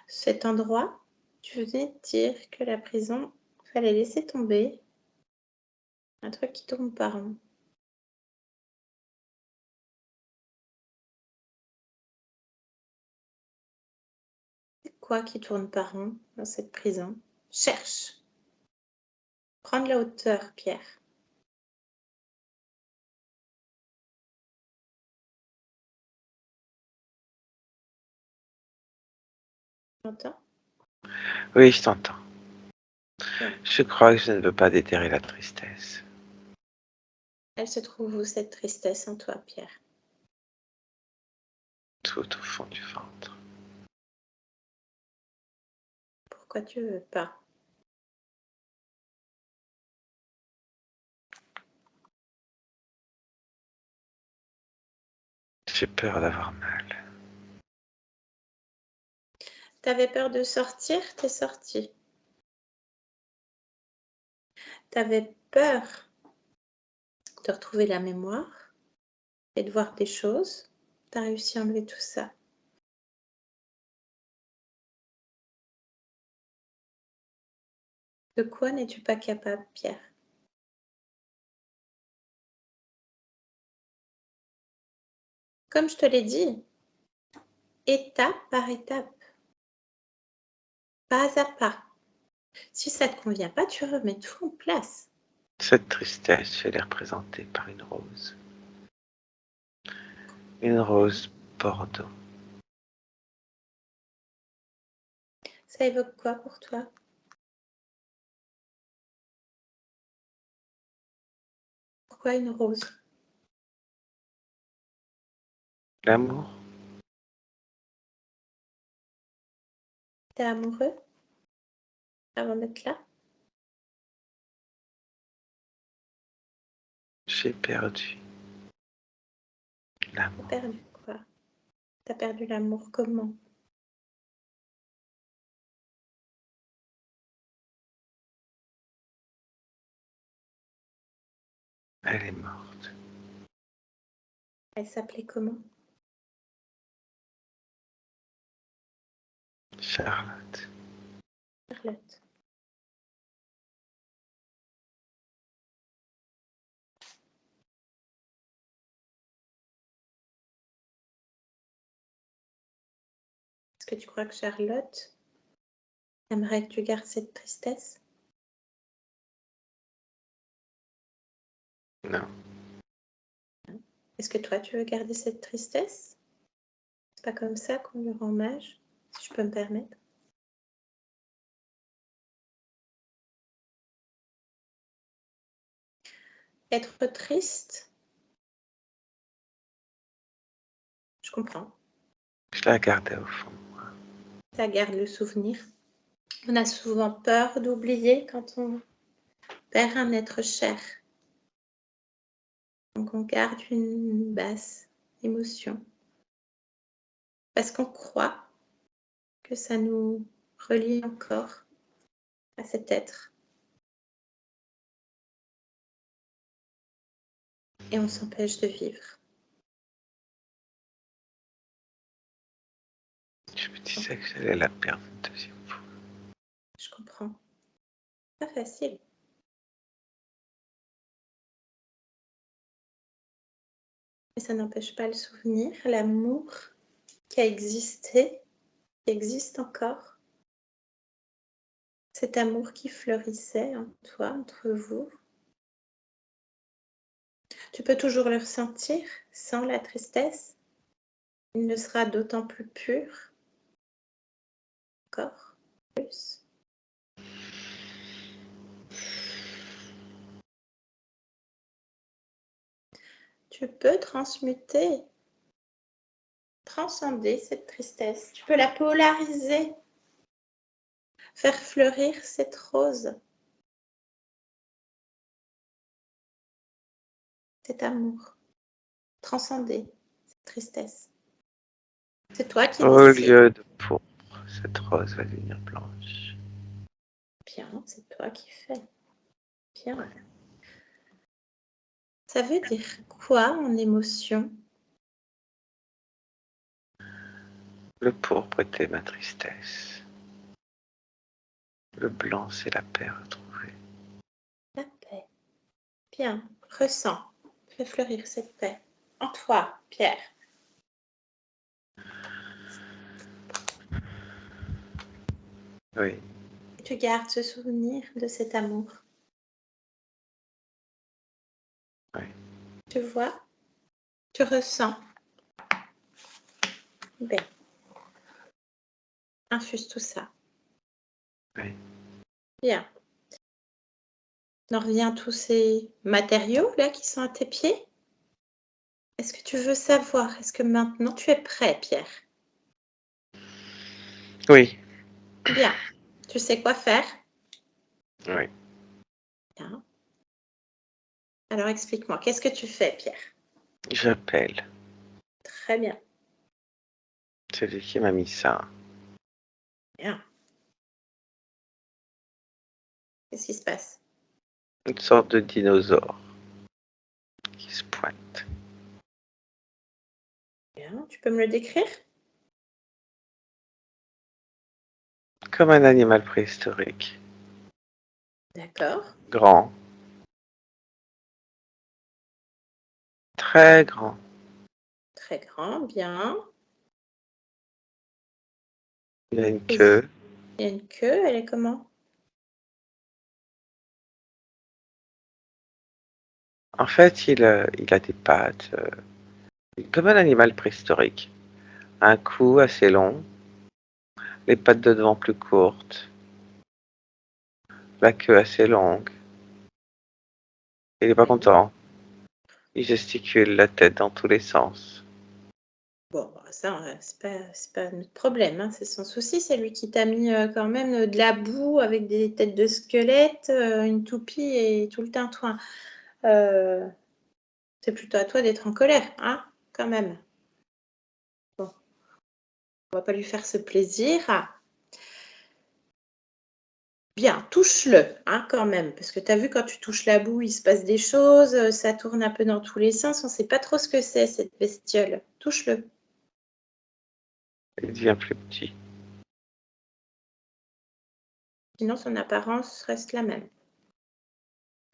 Cet endroit, tu venais de dire que la prison, fallait laisser tomber. Un truc qui tourne pas rond. C'est quoi qui tourne pas rond dans cette prison? Cherche. Prends de la hauteur, Pierre. Tu entends? Oui, je t'entends. Bien. Je crois que je ne veux pas déterrer la tristesse. Elle se trouve où cette tristesse en toi, Pierre? Tout au fond du ventre. Pourquoi tu veux pas? J'ai peur d'avoir mal. T'avais peur de sortir, t'es sorti. T'avais peur de retrouver la mémoire et de voir des choses. T'as réussi à enlever tout ça. De quoi n'es-tu pas capable, Pierre? Comme je te l'ai dit, étape par étape, pas à pas. Si ça ne te convient pas, tu remets tout en place. Cette tristesse, je l'ai représentée par une rose. Une rose bordeaux. Ça évoque quoi pour toi? Pourquoi une rose? L'amour, T'es amoureux avant d'être là? j'ai perdu. T'as L'amour, perdu quoi? T'as perdu l'amour comment? elle est morte. Elle s'appelait comment? Charlotte, Charlotte. Est-ce que tu crois que Charlotte aimerait que tu gardes cette tristesse? non, Est-ce que toi, tu veux garder cette tristesse? C'est pas comme ça qu'on lui rend hommage, si je peux me permettre. Être triste, je comprends. Je la gardais au fond. Ça garde le souvenir. On a souvent peur d'oublier quand on perd un être cher. Donc on garde une basse émotion. Parce qu'on croit que ça nous relie encore à cet être. Et on s'empêche de vivre. Je me disais que j'allais la perdre une deuxième fois. Je comprends. Pas facile. Mais ça n'empêche pas le souvenir, l'amour qui a existé, qui existe encore. Cet amour qui fleurissait en toi, entre vous. Tu peux toujours le ressentir sans la tristesse. Il ne sera d'autant plus pur. Encore plus. Tu peux transmuter, transcender cette tristesse. Tu peux la polariser, faire fleurir cette rose, cet amour, transcender cette tristesse. C'est toi qui Au décides. lieu de pourpre, cette rose va devenir blanche. Bien, c'est toi qui fais. Bien. Ça veut dire quoi en émotion? Le pourpre était ma tristesse. Le blanc, c'est la paix retrouvée. La paix. Bien, ressens. Fais fleurir cette paix. En toi, Pierre. Oui, Tu gardes ce souvenir de cet amour. oui. Tu vois? Tu ressens. Bien. Infuse tout ça. Oui. Bien. On en revient à tous ces matériaux là qui sont à tes pieds. Est-ce que tu veux savoir? Est-ce que maintenant tu es prêt, Pierre? Oui, Bien. Tu sais quoi faire? oui. Bien. Alors explique-moi, qu'est-ce que tu fais, Pierre? J'appelle Très bien. celui qui m'a mis ça. Bien. Qu'est-ce qui se passe? Une sorte de dinosaure qui se pointe. Bien. Tu peux me le décrire? Comme un animal préhistorique. D'accord. Grand. Très grand. Très grand. Bien. Il a une Et queue. il y a une queue. Elle est comment? En fait, il a des pattes. Comme un animal préhistorique. Un cou assez long. Les pattes de devant plus courtes. La queue assez longue. Il est pas content. Il gesticule la tête dans tous les sens. Bon, bah, ça, c'est pas notre problème, hein, c'est son souci. C'est lui qui t'a mis quand même de la boue avec des têtes de squelettes, une toupie et tout le tintouin. C'est plutôt à toi d'être en colère, hein, quand même. Bon, on va pas lui faire ce plaisir. Ah, bien, touche-le, hein, quand même, parce que tu as vu quand tu touches la boue, il se passe des choses, ça tourne un peu dans tous les sens, on sait pas trop ce que c'est cette bestiole. Touche-le. Il devient plus petit. Sinon son apparence reste la même.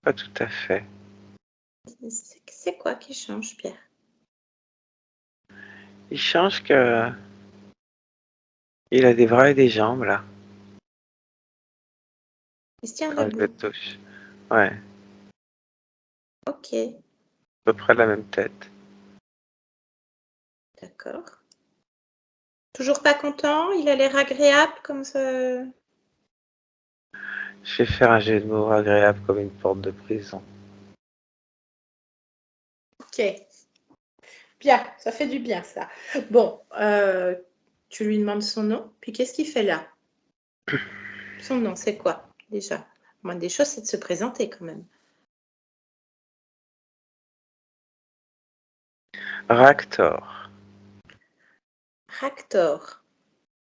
Pas tout à fait. C'est quoi qui change, Pierre? Il change que il a des bras et des jambes là. Il se tient Quand je le debout. touche. Ouais. Ok, À peu près la même tête. d'accord. Toujours pas content? Il a l'air agréable comme ça? Je vais faire un jeu de mots agréable comme une porte de prison. Ok. Bien, ça fait du bien ça. Bon, tu lui demandes son nom, puis qu'est-ce qu'il fait là? Son nom, c'est quoi déjà? Moi, des choses, c'est de se présenter quand même. Ractor. Ractor.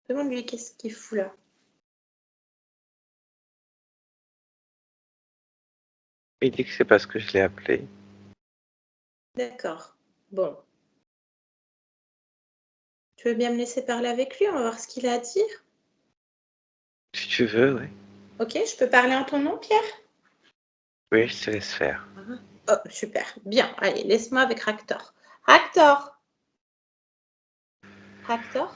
Demande-lui qu'est-ce qu'il fout là. Il dit que c'est parce que je l'ai appelé. D'accord. Bon. Tu veux bien me laisser parler avec lui? On va voir ce qu'il a à dire. Si tu veux, oui. Ok, je peux parler en ton nom, Pierre? Oui, je te laisse faire. Oh, super. Bien. Allez, laisse-moi avec Ractor. Ractor! Ractor?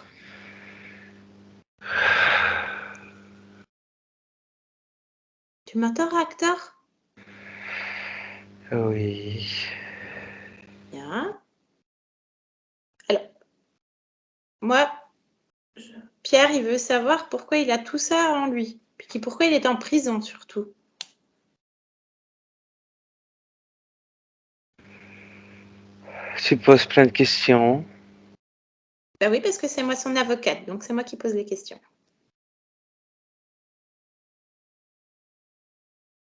Tu m'entends, Ractor? Oui. Bien. Alors, moi, Pierre, il veut savoir pourquoi il a tout ça en lui. Puis pourquoi il est en prison, surtout. Tu poses plein de questions. Ben oui, parce que c'est moi son avocate, donc c'est moi qui pose les questions.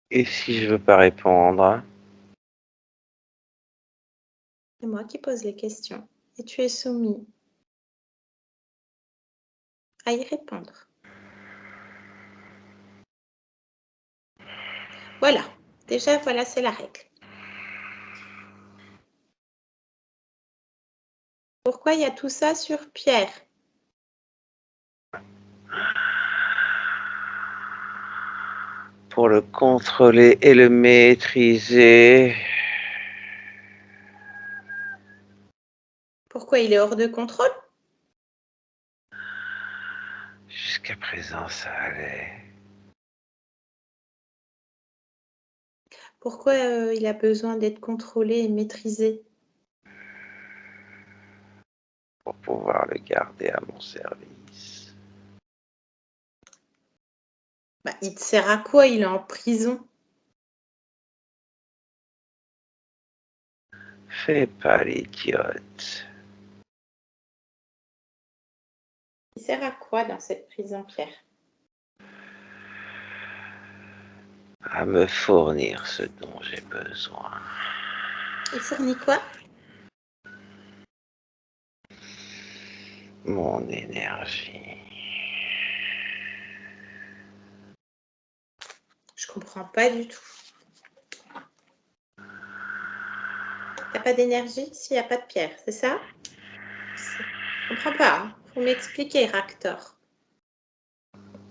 Et si je veux pas répondre? C'est moi qui pose les questions. Et tu es soumis à y répondre. Voilà. Déjà, voilà, c'est la règle. Pourquoi il y a tout ça sur Pierre? Pour le contrôler et le maîtriser. Pourquoi il est hors de contrôle? Jusqu'à présent, ça allait. Pourquoi il a besoin d'être contrôlé et maîtrisé? Pour pouvoir le garder à mon service. Bah, il te sert à quoi? Il est en prison. Fais pas l'idiote. Il sert à quoi dans cette prison, Pierre? À me fournir ce dont j'ai besoin. Il fournit quoi? Mon énergie. Je comprends pas du tout. T'as pas d'énergie s'il n'y a pas de pierre, c'est ça? Je comprends pas. Hein. Faut m'expliquer, Ractor.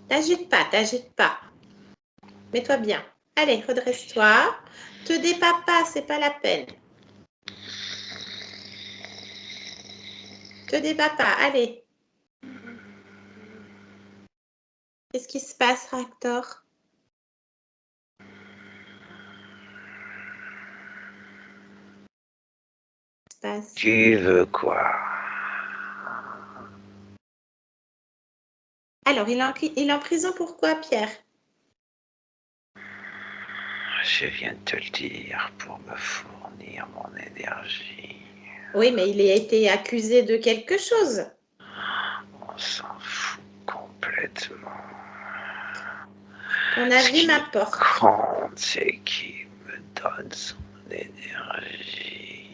T'agites pas, t'agites pas. Mets-toi bien. Allez, redresse-toi. Te dépas pas, c'est pas la peine. Te dépas pas, allez. Qu'est-ce qui se passe, Ractor? Qu'est-ce qui se passe? Tu veux quoi? Alors, il est en prison pourquoi, Pierre? Je viens de te le dire, pour me fournir mon énergie. Oui, mais il a été accusé de quelque chose. On s'en fout complètement. Ton Ce avis qui m'importe. compte, c'est qu'il me donne son énergie.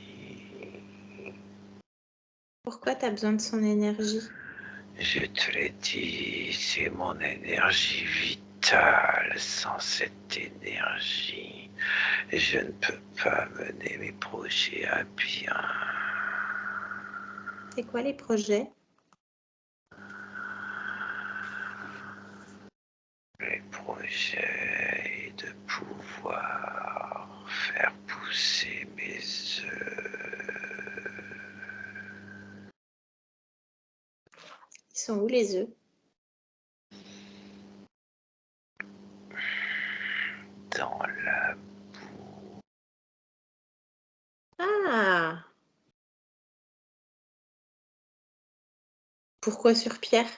Pourquoi tu as besoin de son énergie? Je te l'ai dit, c'est mon énergie vitale. Sans cette énergie, je ne peux pas mener mes projets à bien. C'est quoi les projets? Les projets et de pouvoir faire pousser mes œufs. Ils sont où les œufs? Dans la Ah! Pourquoi sur Pierre?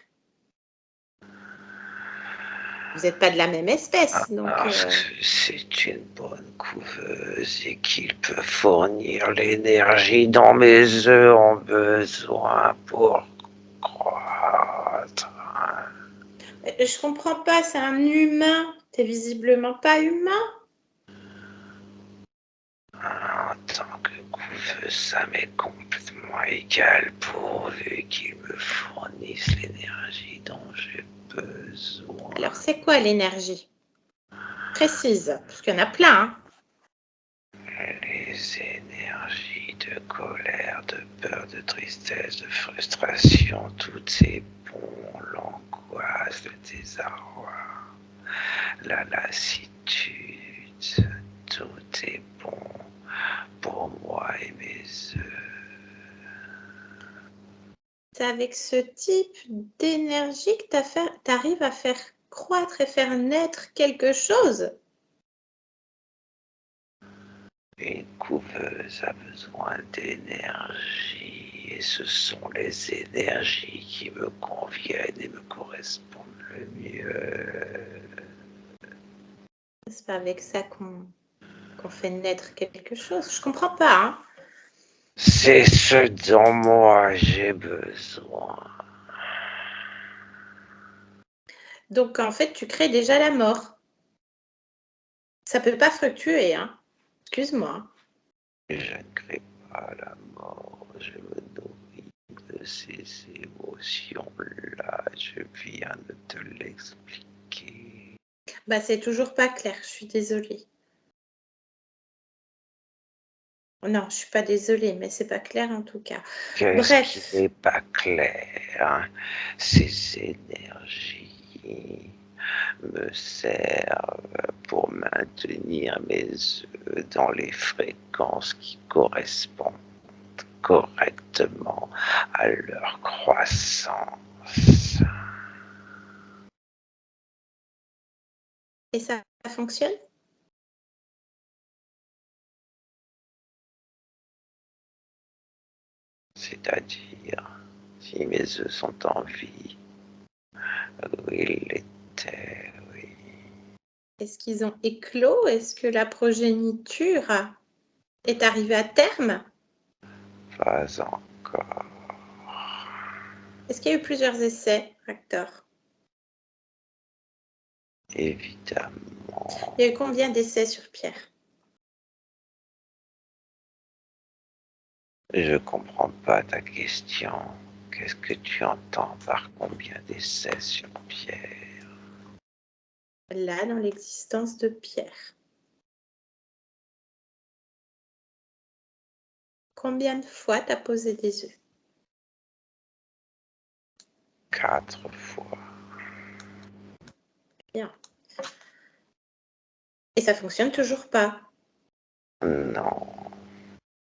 Vous n'êtes pas de la même espèce, donc... Parce que c'est une bonne couveuse et qu'il peut fournir l'énergie dont mes œufs ont besoin pour croître. Je comprends pas, c'est un humain. T'es visiblement pas humain. En tant que couveuse, ça m'est complètement égal pourvu qu'il me fournisse l'énergie dont j'ai besoin. Alors, c'est quoi l'énergie? Précise, parce qu'il y en a plein, hein. Les énergies de colère, de peur, de tristesse, de frustration, toutes ces bons, l'angoisse, le désarroi, la lassitude, tout est bon pour moi et mes œufs. C'est avec ce type d'énergie que t'arrives à faire croître et faire naître quelque chose. Une couveuse a besoin d'énergie et ce sont les énergies qui me conviennent et me correspondent le mieux. C'est pas avec ça qu'on fait naître quelque chose. Je comprends pas, hein. C'est ce dont moi j'ai besoin. Donc, en fait, tu crées déjà la mort. Ça peut pas fructuer, hein. Excuse-moi. Je ne crée pas la mort, je me nourris de ces émotions-là, je viens de te l'expliquer. Bah, c'est toujours pas clair, je suis désolée. Non, je suis pas désolée, mais c'est pas clair en tout cas. Qu'est-ce qui Bref, n'est pas clair? Ces énergies me servent pour maintenir mes œufs dans les fréquences qui correspondent correctement à leur croissance. et ça fonctionne? C'est-à-dire, si mes œufs sont en vie, ils l'étaient, oui. Est-ce qu'ils ont éclos? Est-ce que la progéniture est arrivée à terme? Pas encore. Est-ce qu'il y a eu plusieurs essais, Hector? Évidemment. Il y a eu combien d'essais sur Pierre? Je comprends pas ta question. Qu'est-ce que tu entends par combien d'essais sur Pierre? Là, dans l'existence de Pierre. Combien de fois t'as posé des œufs? 4 fois. Bien. Et ça fonctionne toujours pas. Non,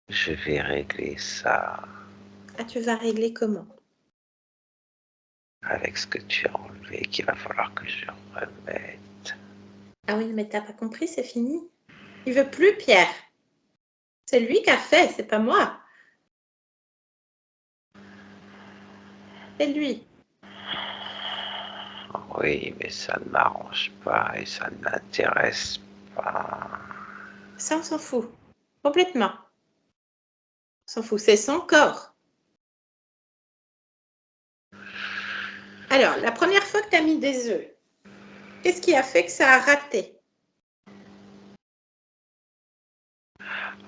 je vais régler ça Ah, tu vas régler comment? avec ce que tu as enlevé qu'il va falloir que je remette. Ah oui, mais t'as pas compris, c'est fini. Il veut plus, Pierre. C'est lui qui a fait, c'est pas moi. C'est lui. Oui, mais ça ne m'arrange pas et ça ne m'intéresse pas. Ça, on s'en fout. Complètement. On s'en fout. C'est son corps. Alors, la première fois que tu as mis des œufs, qu'est-ce qui a fait que ça a raté?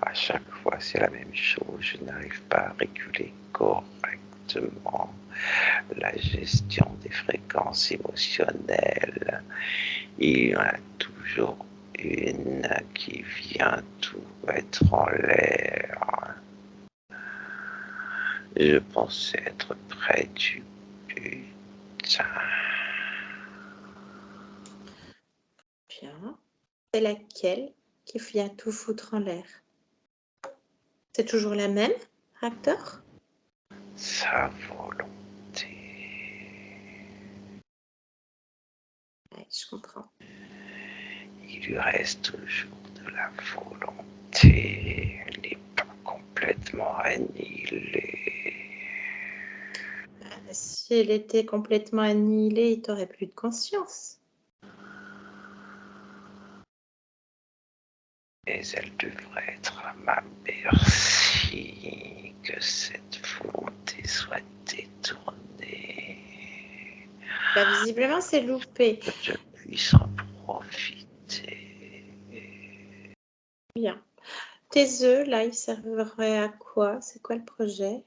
À chaque fois, c'est la même chose. Je n'arrive pas à réguler correctement la gestion des fréquences émotionnelles. Il y en a toujours une qui vient tout mettre en l'air. Je pensais être près du but. Bien. C'est laquelle qui vient tout foutre en l'air? C'est toujours la même, acteur? Sa volonté. Ouais, je comprends. Il lui reste toujours de la volonté. Elle n'est pas complètement annihilée. Ah, si. s'il était complètement annihilé, il t'aurait plus de conscience. Mais elle devrait être à ma merci, que cette volonté soit détournée, Bah, visiblement, c'est loupé. que je puisse en profiter. Bien. Tes œufs, là, ils serveraient à quoi? C'est quoi le projet?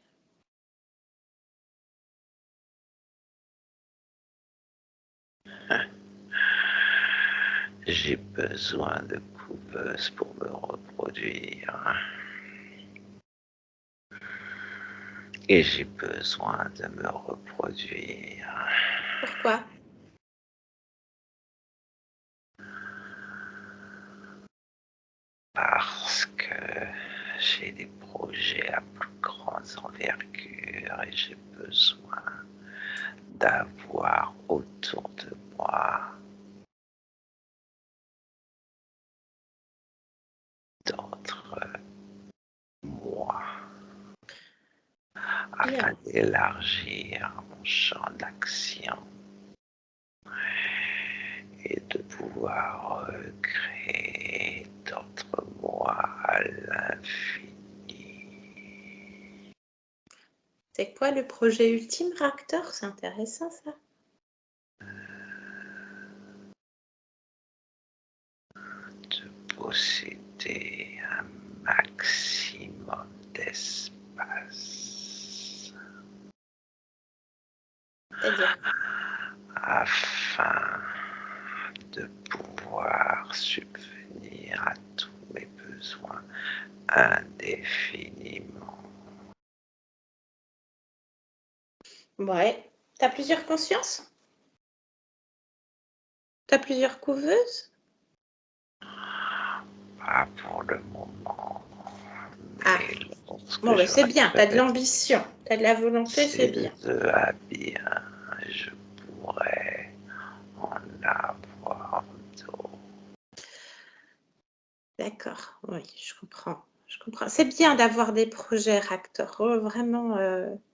J'ai besoin de couveuses pour me reproduire. Et j'ai besoin de me reproduire. Pourquoi? Parce que j'ai des projets à plus grande envergure et j'ai besoin d'avoir autour de moi d'autres moi afin Bien. d'élargir mon champ d'action et de pouvoir créer d'autres moi à l'infini. C'est quoi le projet ultime, Raptor? C'est intéressant, ça. De posséder un maximum d'espace C'est-à-dire, afin de pouvoir subvenir à tous mes besoins indéfiniment. ouais. T'as plusieurs consciences? T'as plusieurs couveuses? Pas pour le moment, Ah, mais lorsque bon, bah, je c'est bien. T'as de récupérerai l'ambition. T'as de la volonté, c'est ces bien. œufs à bien, je pourrais en avoir d'autres. D'accord. Oui, je comprends. Je comprends. C'est bien d'avoir des projets, Raptor. Oh, vraiment,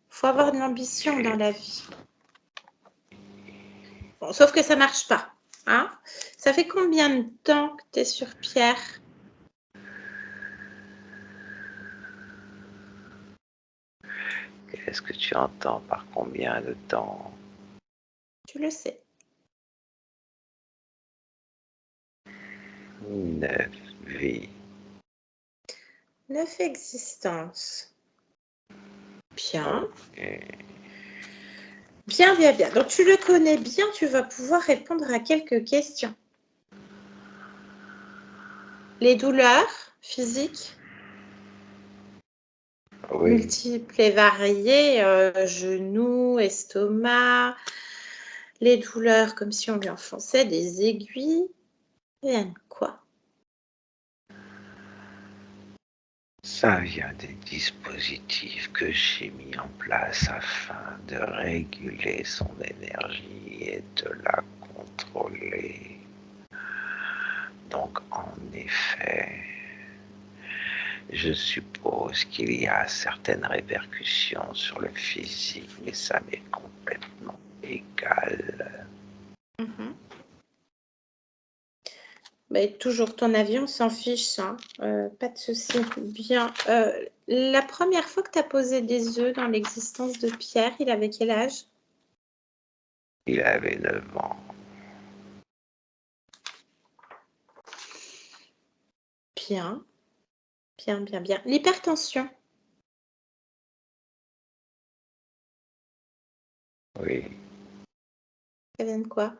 faut avoir de l'ambition dans la vie. Bon, sauf que ça marche pas. Hein? Ça fait combien de temps que tu es sur Pierre? Qu'est-ce que tu entends par combien de temps? Tu le sais. 9 vies. 9 existences. Bien. Et Bien, bien, bien. Donc, tu le connais bien, tu vas pouvoir répondre à quelques questions. Les douleurs physiques, oui, multiples et variées, genoux, estomac, les douleurs comme si on lui enfonçait des aiguilles. Rien de quoi. ça vient des dispositifs que j'ai mis en place afin de réguler son énergie et de la contrôler. Donc, en effet, je suppose qu'il y a certaines répercussions sur le physique, mais ça m'est complètement égal. Mhm. Bah, toujours ton avis, on s'en fiche, hein. Pas de souci. Bien. La première fois que tu as posé des œufs dans l'existence de Pierre, il avait quel âge? Il avait 9 ans. Bien, bien, bien, bien. L'hypertension, Oui, ça vient de quoi?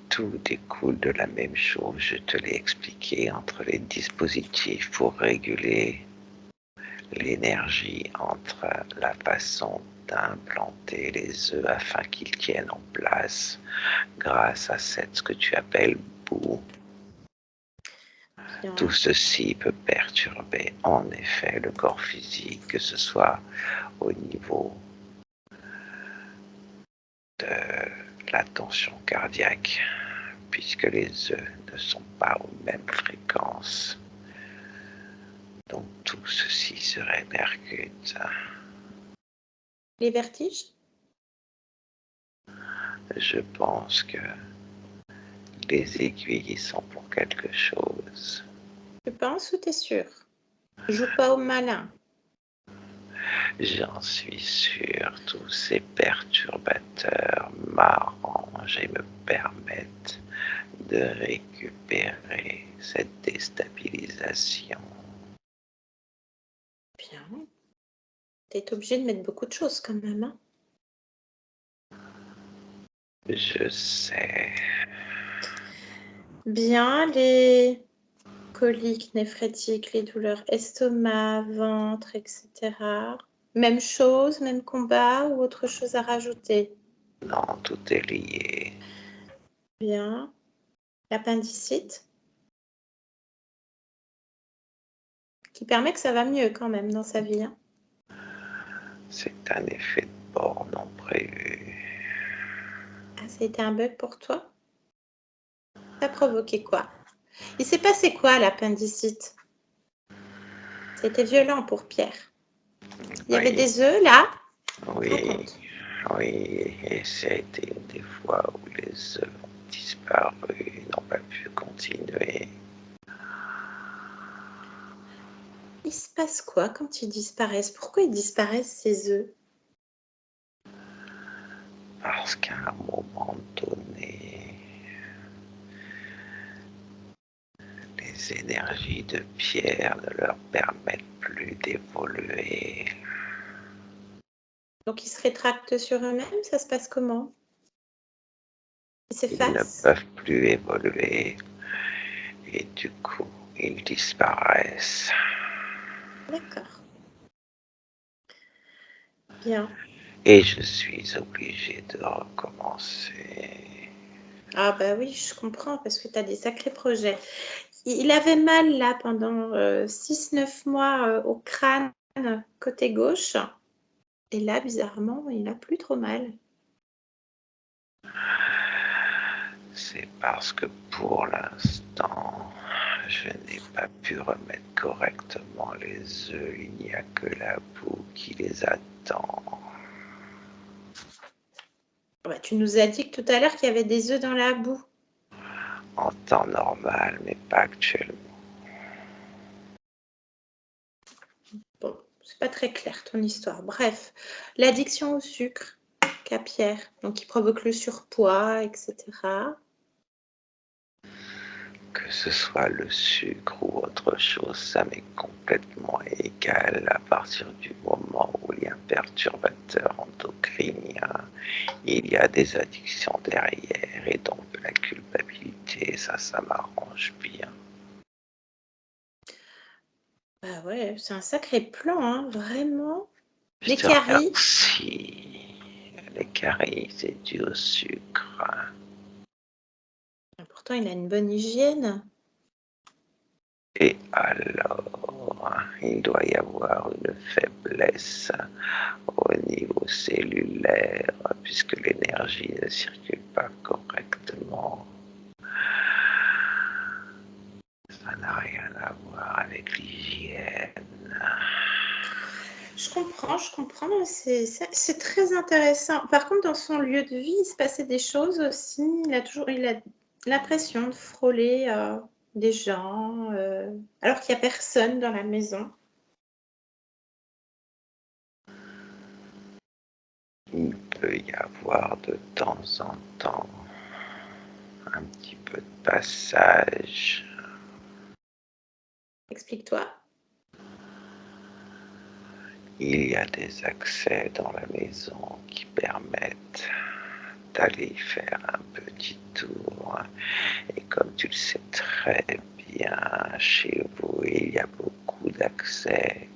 tout découle de la même chose, je te l'ai expliqué, entre les dispositifs pour réguler l'énergie, entre la façon d'implanter les œufs afin qu'ils tiennent en place grâce à ce que tu appelles boue. Bien. Tout ceci peut perturber en effet le corps physique, que ce soit au niveau de la tension cardiaque, puisque les œufs ne sont pas aux mêmes fréquences. Donc tout ceci se répercute Les vertiges? Je pense que les aiguilles sont pour quelque chose. Tu penses ou t'es sûr? Joue pas au malin. J'en suis sûr, tous ces perturbateurs m'arrangent et me permettent de récupérer cette déstabilisation. Bien. T'es obligé de mettre beaucoup de choses quand même, hein? Je sais, Bien, les coliques néphrétiques, les douleurs estomac, ventre, etc. Même chose, même combat ou autre chose à rajouter? non, tout est lié. Bien. L'appendicite, qui permet que ça va mieux quand même dans sa vie, hein? C'est un effet de bord non prévu. Ah, ça a été un bug pour toi? Ça a provoqué quoi? Il s'est passé quoi à l'appendicite? C'était violent pour Pierre. Il y avait Oui, des œufs là? oui, Raconte. oui, et ça a été une des fois où les œufs ont disparu, n'ont pas pu continuer. Il se passe quoi quand ils disparaissent? Pourquoi ils disparaissent ces œufs? Parce qu'à un moment donné, les énergies de Pierre ne leur permettent plus d'évoluer. Donc ils se rétractent sur eux-mêmes? Ça se passe comment? Ils Ils ne s'effacent? peuvent plus évoluer et du coup, ils disparaissent. D'accord. Bien. Et je suis obligé de recommencer. Ah bah oui, je comprends parce que tu as des sacrés projets. Il avait mal là pendant 6-9 mois au crâne côté gauche. Et là, bizarrement, il n'a plus trop mal. C'est parce que pour l'instant, je n'ai pas pu remettre correctement les œufs. Il n'y a que la boue qui les attend. Bah, tu nous as dit que tout à l'heure qu'il y avait des œufs dans la boue. En temps normal, mais pas actuellement. Bon, c'est pas très clair ton histoire. Bref, l'addiction au sucre qu'a Pierre, donc qui provoque le surpoids, etc. Que ce soit le sucre ou autre chose, ça m'est complètement égal à partir du moment où il y a un perturbateur endocrinien, il y a des addictions derrière et donc de la culpabilité, ça m'arrange bien. Bah ouais, c'est un sacré plan, hein, vraiment. Je Les te caries, remercie. Les caries, c'est dû au sucre. pourtant il a une bonne hygiène. Et alors, il doit y avoir une faiblesse au niveau cellulaire puisque l'énergie ne circule pas correctement. Ça n'a rien à voir avec l'hygiène. Je comprends, c'est très intéressant. Par contre, dans son lieu de vie, il se passait des choses aussi. Il a l'impression de frôler des gens, alors qu'il n'y a personne dans la maison. Il peut y avoir de temps en temps un petit peu de passage. Explique-toi. Il y a des accès dans la maison qui permettent d'aller y faire un petit tour. Et comme tu le sais très bien, chez vous, il y a beaucoup d'accès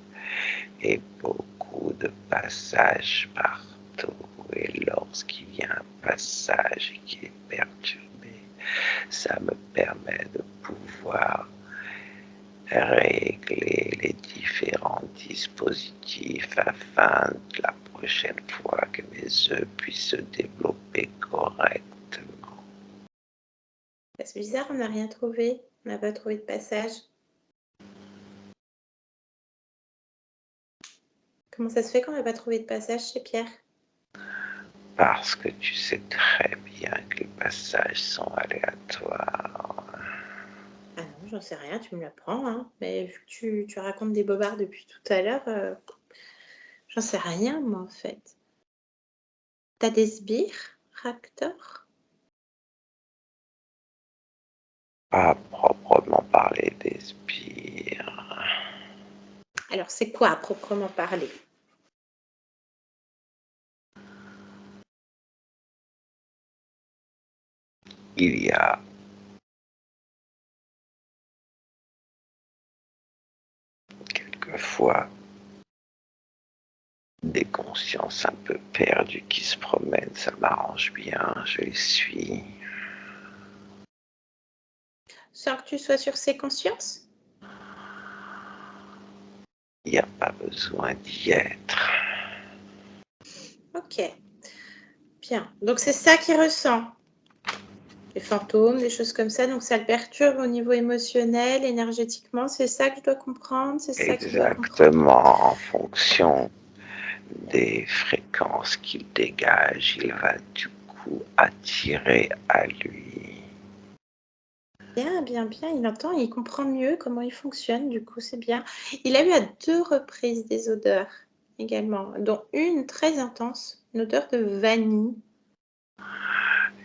et beaucoup de passages partout. Et lorsqu'il y a un passage qui est perturbé, ça me permet de pouvoir régler les différents dispositifs afin de la prochaine fois que mes œufs puissent se développer correctement. C'est bizarre, on n'a rien trouvé. On n'a pas trouvé de passage. Comment ça se fait qu'on n'a pas trouvé de passage chez Pierre? Parce que tu sais très bien que les passages sont aléatoires. Ah non, j'en sais rien, tu me l'apprends, hein. Mais vu que tu racontes des bobards depuis tout à l'heure, j'en sais rien moi, en fait. T'as des sbires, Ractor? Pas proprement parler des sbires. Alors, c'est quoi à proprement parler? Il y a quelquefois des consciences un peu perdues qui se promènent, ça m'arrange bien, je les suis. Sans que tu sois sur ces consciences? Il n'y a pas besoin d'y être. Ok, bien. Donc, c'est ça qu'il ressent. Des fantômes, des choses comme ça. Donc, ça le perturbe au niveau émotionnel, énergétiquement. C'est ça que je dois comprendre? C'est ça qu'il doit comprendre? Exactement, en fonction des fréquences qu'il dégage, il va du coup attirer à lui. Bien, bien, bien. Il entend, il comprend mieux comment il fonctionne. Du coup, c'est bien. Il a eu à 2 reprises des odeurs également, dont une très intense, une odeur de vanille.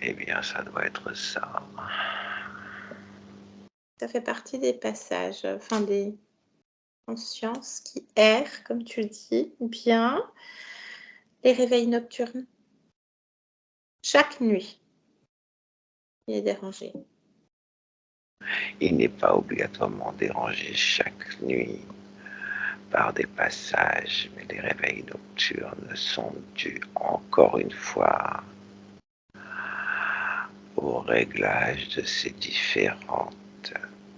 Eh bien, ça doit être ça. Ça fait partie des passages, enfin des consciences qui errent, comme tu le dis, bien. Les réveils nocturnes, chaque nuit, il est dérangé. Il n'est pas obligatoirement dérangé chaque nuit par des passages, mais les réveils nocturnes sont dus encore une fois au réglage de ces différentes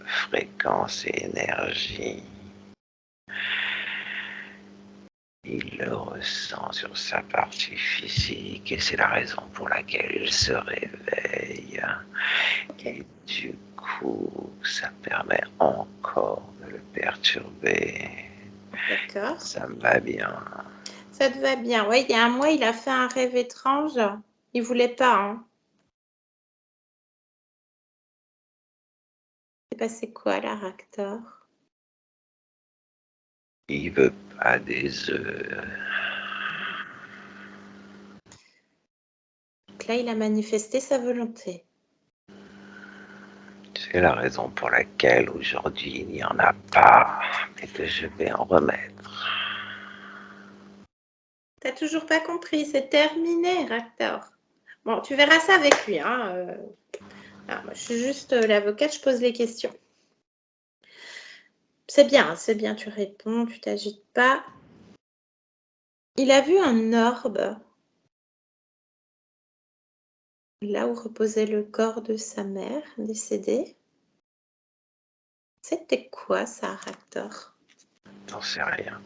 fréquences et énergies. Il le ressent sur sa partie physique et c'est la raison pour laquelle il se réveille. Et du coup, ça permet encore de le perturber. D'accord. Ça me va bien. Ça te va bien. Ouais, il y a un mois, il a fait un rêve étrange. Il voulait pas, hein. C'est passé quoi là, Ractor? Il veut pas des œufs. Donc là, il a manifesté sa volonté. C'est la raison pour laquelle aujourd'hui il n'y en a pas, mais que je vais en remettre. T'as toujours pas compris, c'est terminé, Ractor. Bon, tu verras ça avec lui, hein. Moi, je suis juste l'avocate, je pose les questions. C'est bien, tu réponds, tu t'agites pas. Il a vu un orbe là où reposait le corps de sa mère décédée. C'était quoi ça, Ractor? J'en sais rien.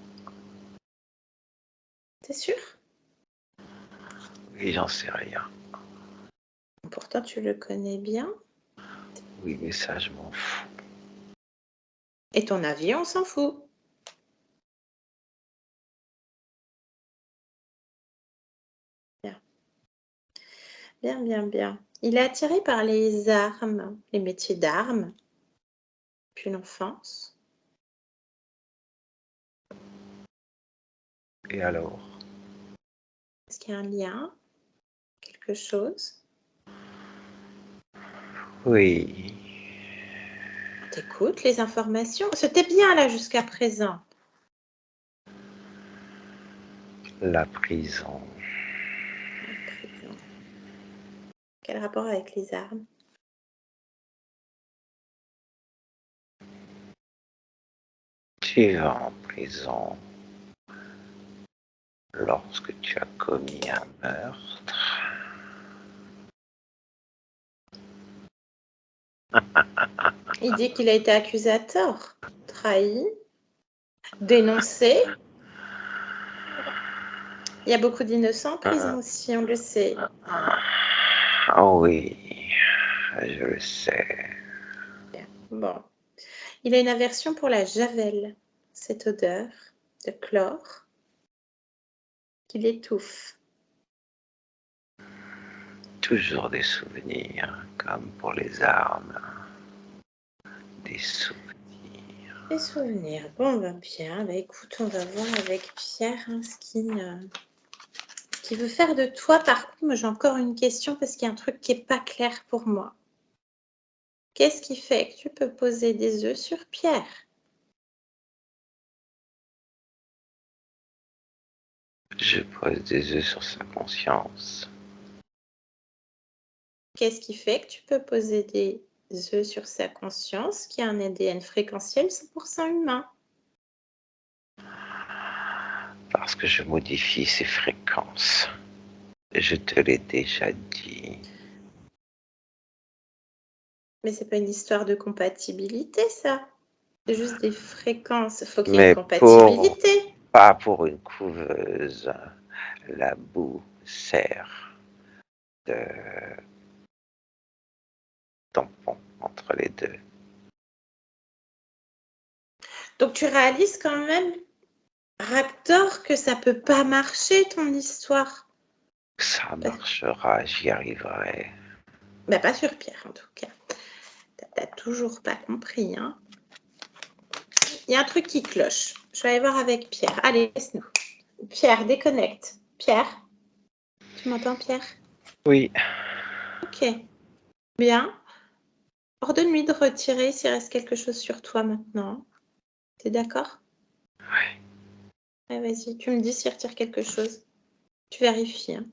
T'es sûr? Oui, j'en sais rien. Pourtant, tu le connais bien. Oui, mais ça, je m'en fous. Et ton avis, on s'en fout. Bien, bien, bien, bien. Il est attiré par les armes, les métiers d'armes, depuis l'enfance. Et alors? Est-ce qu'il y a un lien, quelque chose? Oui, On t'écoute, les informations. C'était bien là jusqu'à présent. la prison. La prison. Quel rapport avec les armes? Tu vas en prison lorsque tu as commis un meurtre. Il dit qu'il a été accusé à tort, trahi, dénoncé. Il y a beaucoup d'innocents en prison aussi, on le sait. Oh oui, je le sais. Bien. Bon. Il a une aversion pour la javel, cette odeur de chlore. qu'il étouffe? Toujours des souvenirs, comme pour les armes. Des souvenirs. Des souvenirs. Bon, ben bien. Bah, écoute, on va voir avec Pierre ce qu'il veut faire de toi. Par contre, moi, j'ai encore une question parce qu'il y a un truc qui n'est pas clair pour moi. Qu'est-ce qui fait que tu peux poser des œufs sur Pierre? Je pose des œufs sur sa conscience. Qu'est-ce qui fait que tu peux poser des œufs sur sa conscience, qui a un ADN fréquentiel 100% humain? Parce que je modifie ses fréquences. Je te l'ai déjà dit. Mais c'est pas une histoire de compatibilité, ça. C'est juste des fréquences. Il faut qu'il y ait une Mais compatibilité. pas pour une couveuse. La boue sert de tampon entre les deux. Donc tu réalises quand même, Raptor, que ça peut pas marcher ton histoire. Ça marchera, j'y arriverai. Bah, pas sur Pierre en tout cas. T'as toujours pas compris, hein. Il y a un truc qui cloche. Je vais aller voir avec Pierre. Allez, laisse-nous. Pierre, déconnecte. Pierre, tu m'entends, Pierre? Oui, Ok. Bien. Ordonne-lui de retirer s'il reste quelque chose sur toi maintenant. T'es d'accord? oui. Ouais, vas-y, tu me dis s'il retire quelque chose. Tu vérifies, hein.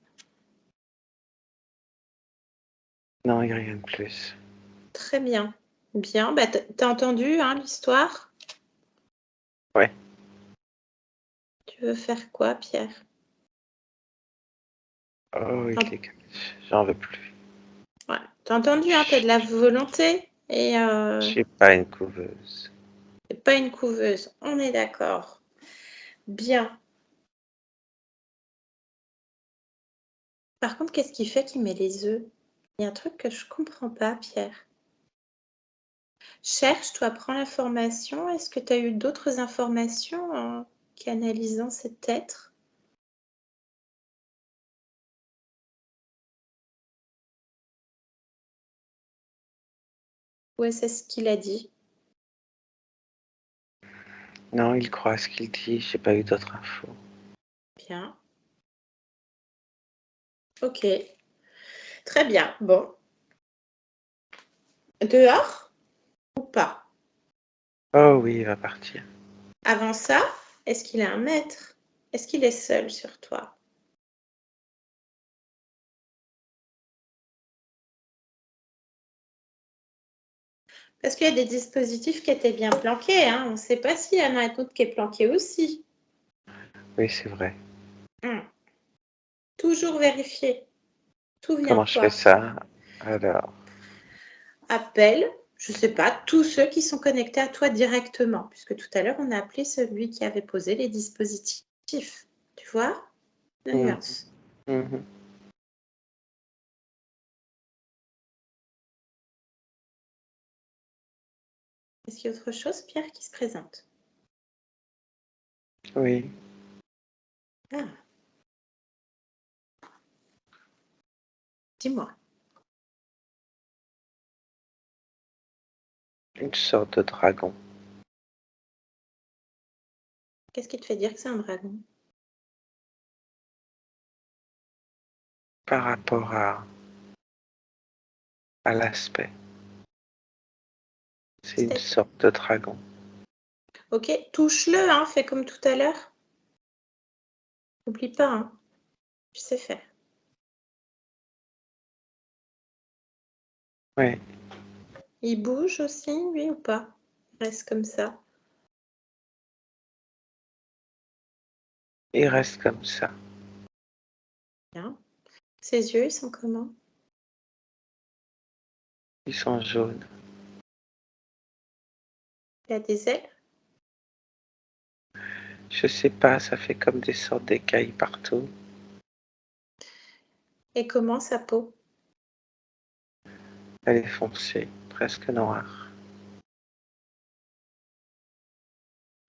Non, il n'y a rien de plus. Très bien. Bien. Bah, t'as entendu, hein, l'histoire? Ouais. Tu veux faire quoi, Pierre? Oh, il est... J'en veux plus. Ouais. T'as entendu, hein, t'as de la volonté et Je suis pas une couveuse. c'est pas une couveuse. On est d'accord. Bien. Par contre, qu'est-ce qui fait qu'il met les œufs? Il y a un truc que je comprends pas, Pierre. Cherche, toi, prends l'information. Est-ce que tu as eu d'autres informations en canalisant cet être? Ou est-ce ce qu'il a dit? Non, il croit à ce qu'il dit. J'ai pas eu d'autres infos. Bien. Ok. Très bien. Bon. Dehors ou pas? Oh oui, il va partir. Avant ça, est-ce qu'il a un maître? Est-ce qu'il est seul sur toi? Parce qu'il y a des dispositifs qui étaient bien planqués, hein. On ne sait pas s'il y en a un autre qui est planqué aussi. Oui, c'est vrai. Toujours vérifier. Comment je fais Souviens-toi. ça? Alors, Appelle, je ne sais pas, tous ceux qui sont connectés à toi directement, puisque tout à l'heure, on a appelé celui qui avait posé les dispositifs. Tu vois la nuance. mhm. Est-ce qu'il y a autre chose, Pierre, qui se présente? Oui, Ah, dis-moi. une sorte de dragon. Qu'est-ce qui te fait dire que c'est un dragon? Par rapport à l'aspect. C'est une C'est-à-dire. sorte de dragon. Ok, touche-le, hein, fais comme tout à l'heure. N'oublie pas, hein, tu sais faire. Oui, Il bouge aussi, lui, ou pas? Il reste comme ça. il reste comme ça. Bien. Ses yeux, ils sont comment? Ils sont jaunes. Il a des ailes? Je sais pas, ça fait comme des sortes d'écailles partout. Et comment sa peau? Elle est foncée, presque noire.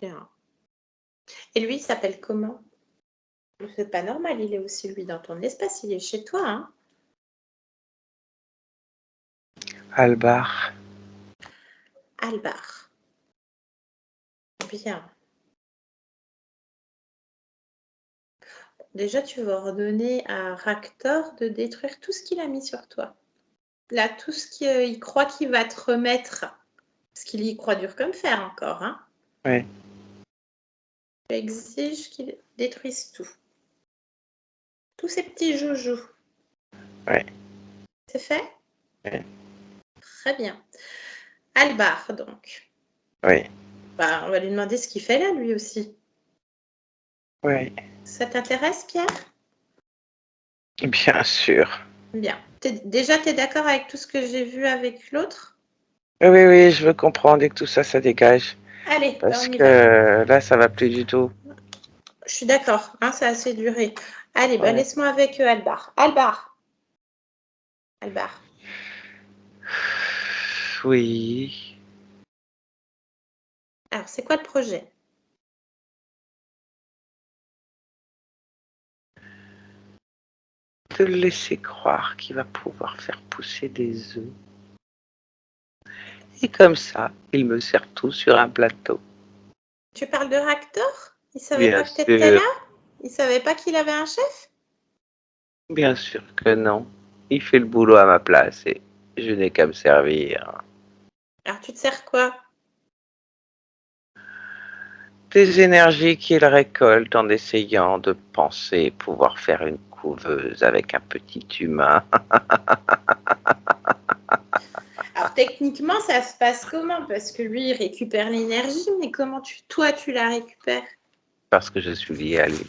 Bien. Et lui, il s'appelle comment? C'est pas normal, il est aussi lui dans ton espace, il est chez toi, hein. Albar. Albar. Bien. Déjà, tu vas ordonner à Raktor de détruire tout ce qu'il a mis sur toi. Là, tout ce qu'il croit qu'il va te remettre, parce qu'il y croit dur comme fer encore, hein. Oui. Tu exiges qu'il détruise tout. Tous ces petits joujoux. Oui. C'est fait? Oui. Très bien. Albar, donc. Oui. Bah, on va lui demander ce qu'il fait là, lui aussi. Oui. Ça t'intéresse, Pierre? Bien sûr. Bien. Déjà, tu es d'accord avec tout ce que j'ai vu avec l'autre? Oui, oui, oui, je veux comprendre et que tout ça, ça dégage. Allez, bah, Parce on y que va. là, ça va plus du tout. Je suis d'accord, hein, ça a assez duré. Allez, bah, Ouais. laisse-moi avec Albar. Albar. Albar. Oui. Alors, c'est quoi le projet? De le laisser croire qu'il va pouvoir faire pousser des œufs. Et comme ça, il me sert tout sur un plateau. Tu parles de Raktor? Il savait Bien pas que tu étais sûr. là? Il savait pas qu'il avait un chef? Bien sûr que non. Il fait le boulot à ma place et je n'ai qu'à me servir. Alors, tu te sers quoi? Des énergies qu'il récolte en essayant de penser pouvoir faire une couveuse avec un petit humain. Alors, techniquement, ça se passe comment? Parce que lui, il récupère l'énergie, mais comment toi, tu la récupères? Parce que je suis lié à lui.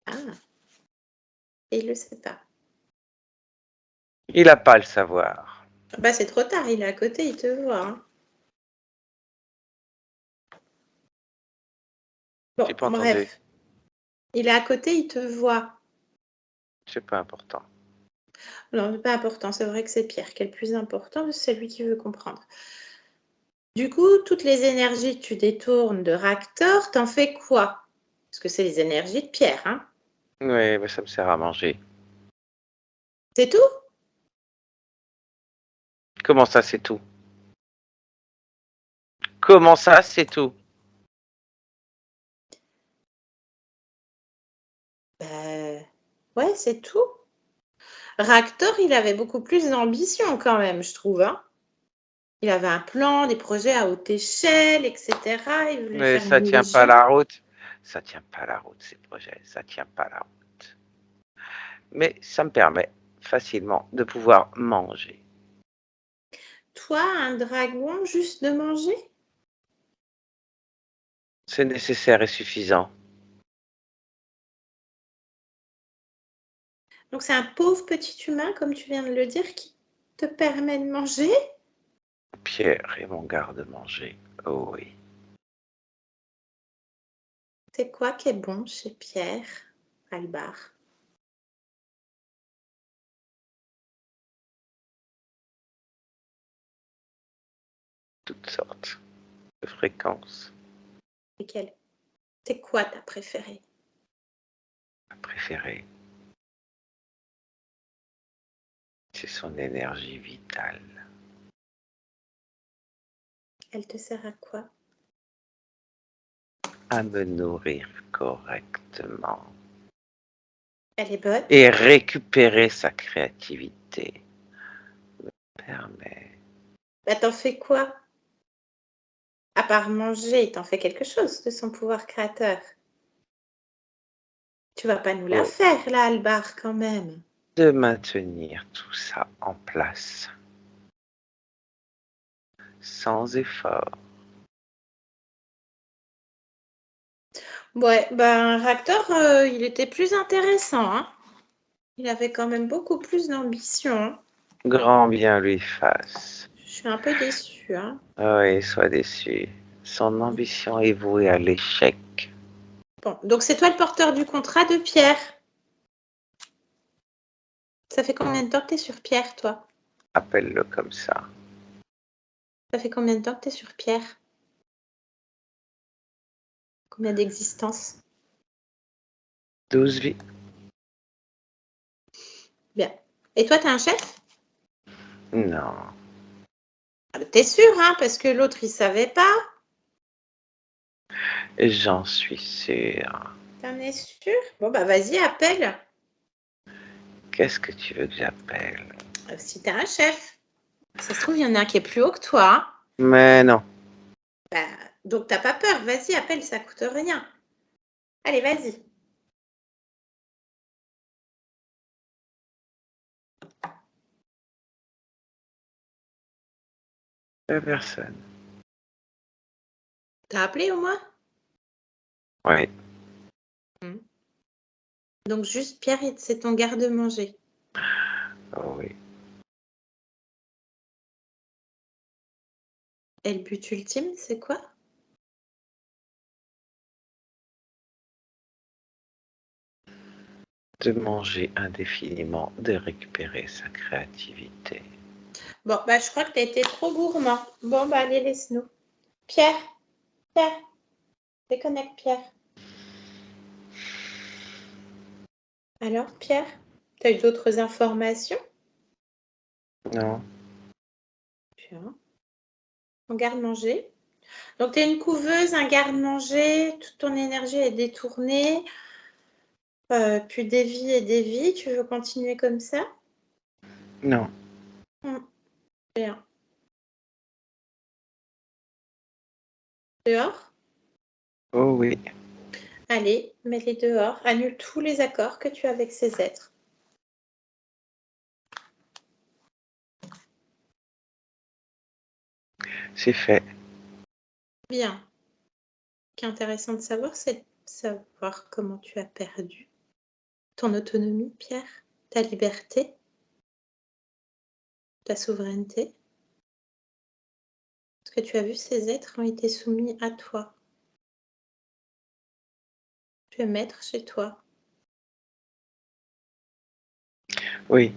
Ah, et il le sait pas. Il n'a pas à le savoir. Bah, c'est trop tard, il est à côté, il te voit, hein. Bon, J'ai pas entendu. bref. Il est à côté, il te voit. C'est pas important. Non, c'est pas important, c'est vrai que c'est Pierre qui est le plus important, c'est lui qui veut comprendre. Du coup, toutes les énergies que tu détournes de Raktor, t'en fais quoi? Parce que c'est les énergies de Pierre, hein? Oui, mais ça me sert à manger. C'est tout? Comment ça, c'est tout? Comment ça, c'est tout? Ouais, c'est tout. Raktor, il avait beaucoup plus d'ambition quand même, je trouve, hein? Il avait un plan, des projets à haute échelle, etc. Il voulait Mais faire ça une tient pas légion. la route. Ça tient pas la route, ces projets. Ça tient pas la route. Mais ça me permet facilement de pouvoir manger. Toi, un dragon, juste de manger? C'est nécessaire et suffisant. Donc c'est un pauvre petit humain, comme tu viens de le dire, qui te permet de manger? Pierre est mon garde-manger. Oh oui. C'est quoi qui est bon chez Pierre, Albar? Toutes sortes de fréquences. C'est quoi ta préférée? Ma préférée, c'est son énergie vitale. Elle te sert à quoi? À me nourrir correctement. Elle est bonne? Et récupérer sa créativité me permet. Bah t'en fais quoi? À part manger, t'en fais quelque chose de son pouvoir créateur. Tu vas pas nous la Oh, faire, là, Albar, quand même. de maintenir tout ça en place. Sans effort. Ouais, ben Raktor, il était plus intéressant, hein. Il avait quand même beaucoup plus d'ambition, hein. Grand bien lui fasse. Je suis un peu déçue, hein. Oui, sois déçu. Son ambition est vouée à l'échec. Bon, donc c'est toi le porteur du contrat de Pierre. Ça fait combien de temps que t'es sur Pierre, toi? Appelle-le comme ça. Ça fait combien de temps que t'es sur Pierre? Combien d'existences? 12 vies. Bien. Et toi, tu as un chef? Non. T'es sûr, hein, parce que l'autre, il savait pas. J'en suis sûr. T'en es sûr? Bon, bah vas-y, appelle. Qu'est-ce que tu veux que j'appelle? Si t'as un chef. Ça se trouve, il y en a un qui est plus haut que toi. Hein. Mais non. Bah, donc, t'as pas peur. Vas-y, appelle, ça coûte rien. Allez, vas-y. Personne. T'as appelé au moins? Oui. Donc, juste Pierre, c'est ton garde-manger. Oh oui. Et le but ultime, c'est quoi? De manger indéfiniment, de récupérer sa créativité. Bon, bah, je crois que t'as été trop gourmand. Bon, bah, allez, laisse-nous. Pierre, déconnecte Pierre. Alors, Pierre, t'as eu d'autres informations? Non. Bien. Ton garde-manger. Donc, tu es une couveuse, un garde-manger, toute ton énergie est détournée, puis des vies et des vies. Tu veux continuer comme ça? Non. Bien. Dehors? Oh oui. Allez, mets-les dehors. Annule tous les accords que tu as avec ces êtres. C'est fait. Bien. Ce qui est intéressant de savoir, c'est de savoir comment tu as perdu ton autonomie, Pierre, ta liberté, ta souveraineté. Parce que tu as vu, ces êtres ont été soumis à toi. Tu es maître chez toi. Oui.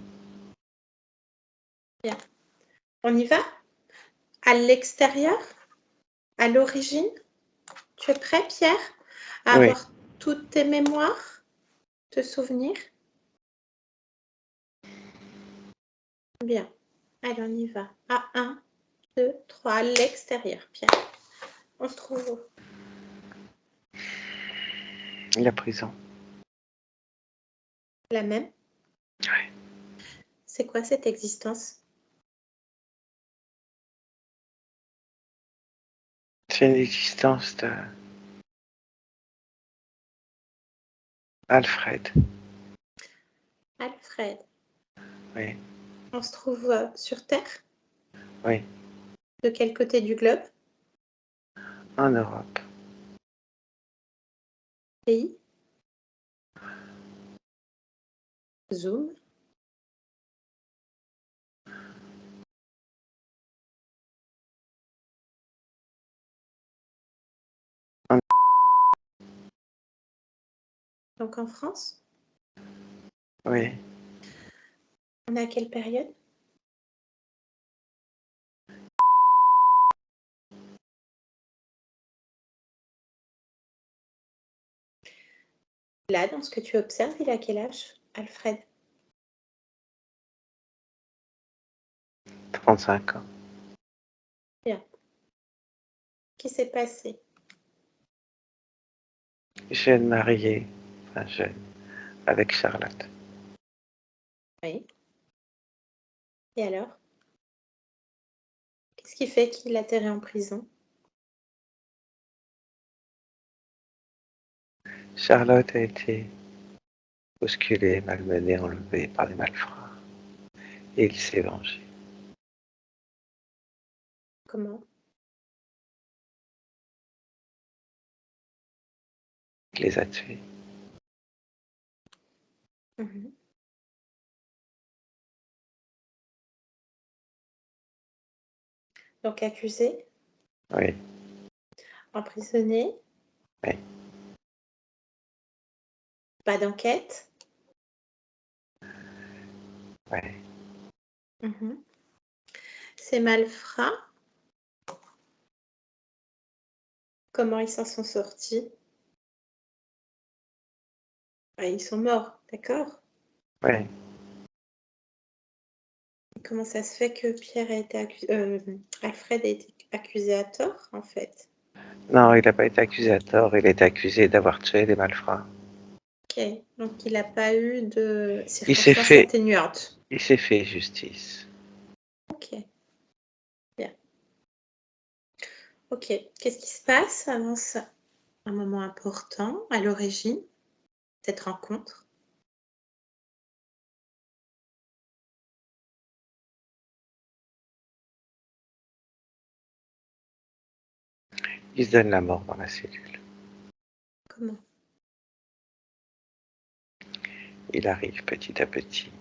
Bien. On y va? À l'extérieur? À l'origine? Tu es prêt, Pierre, à Oui. avoir toutes tes mémoires, te souvenir? Bien. Allez, on y va. À 1, 2, 3, à l'extérieur, Pierre. On se trouve où? La prison. La même? Oui. C'est quoi cette existence? C'est une existence de Alfred. Alfred. Oui. On se trouve sur Terre? Oui. De quel côté du globe? En Europe. Pays? Zoom? En- Donc en France? Oui. On est à quelle période? Là, dans ce que tu observes, il a quel âge, Alfred? 35 ans. Bien. Qu'est-ce qui s'est passé? Jeune mariée. Enfin jeune. Avec Charlotte. Oui. Et alors? Qu'est-ce qui fait qu'il atterrit en prison? Charlotte a été bousculée, malmenée, enlevée par des malfrats. Et il s'est vengé. Comment? Il les a tués. Mhm. Donc accusé, Oui. emprisonné, Oui. pas d'enquête. Oui. Mhm. Ces malfrats, comment ils s'en sont sortis? Ah, ils sont morts, d'accord. Oui. Comment ça se fait que Alfred a été accusé à tort, en fait? Non, il n'a pas été accusé à tort, il a été accusé d'avoir tué des malfrats. Ok, donc il n'a pas eu de Il s'est circonstances fait, atténuantes. il s'est fait justice. Ok, bien. Ok, qu'est-ce qui se passe avant ça? Un moment important à l'origine, cette rencontre. Il se donne la mort dans la cellule. Comment? Il arrive petit à petit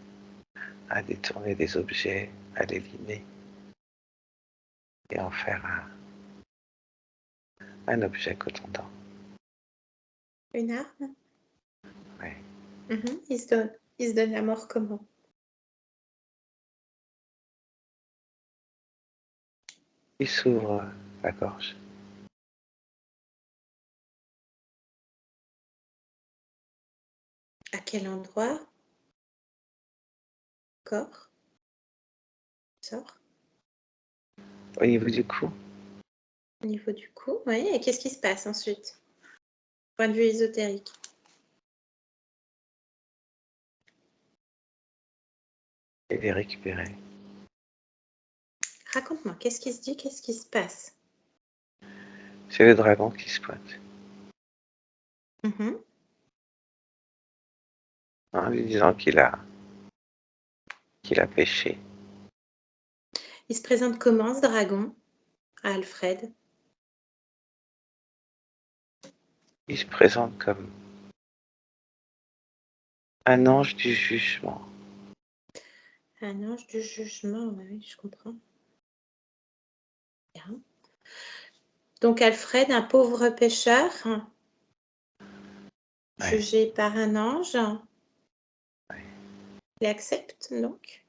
à détourner des objets, à les limer et en faire un objet contondant. Une arme? Oui. Il se donne la mort comment? Il s'ouvre la gorge. À quel endroit? Corps? Sort? Au niveau du cou, Au niveau du cou, oui. Et qu'est-ce qui se passe ensuite? Point de vue ésotérique. il est récupéré. Raconte-moi, qu'est-ce qui se dit? Qu'est-ce qui se passe? C'est le dragon qui se pointe Mhm. en lui disant qu'il a péché. Il se présente comment, ce dragon, à Alfred? Il se présente comme un ange du jugement. Un ange du jugement, oui, je comprends. Bien. Donc Alfred, un pauvre pécheur, Ouais, jugé par un ange, ouais. il accepte donc.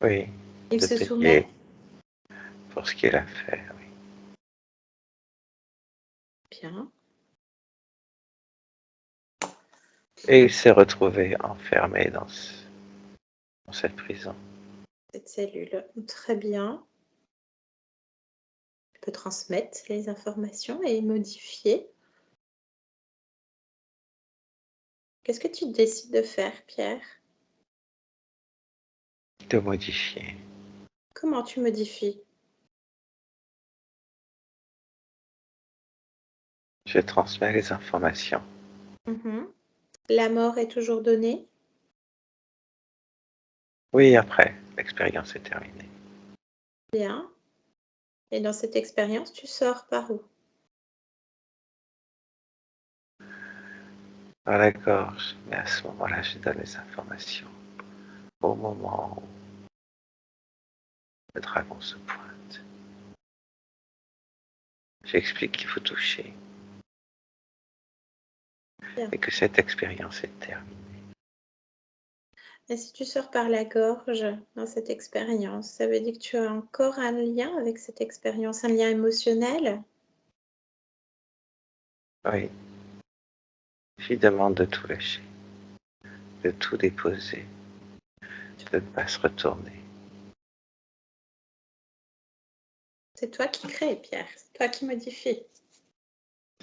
Oui, Il de se soumet. payer pour ce qu'il a fait. Oui. Bien. Et il s'est retrouvé enfermé dans cette prison. Cette cellule, très bien. Tu peux transmettre les informations et modifier. Qu'est-ce que tu décides de faire, Pierre? De modifier. Comment tu modifies? Je transmets les informations. Mhm. La mort est toujours donnée? Oui, après, l'expérience est terminée. Bien. Et dans cette expérience, tu sors par où? Dans la gorge, mais à ce moment-là, je donne les informations. Au moment où le dragon se pointe, j'explique qu'il faut toucher Bien. et que cette expérience est terminée. Et si tu sors par la gorge dans cette expérience, ça veut dire que tu as encore un lien avec cette expérience, un lien émotionnel? Oui, je lui demande de tout lâcher, de tout déposer, de ne pas se retourner. C'est toi qui crée, Pierre, c'est toi qui modifie.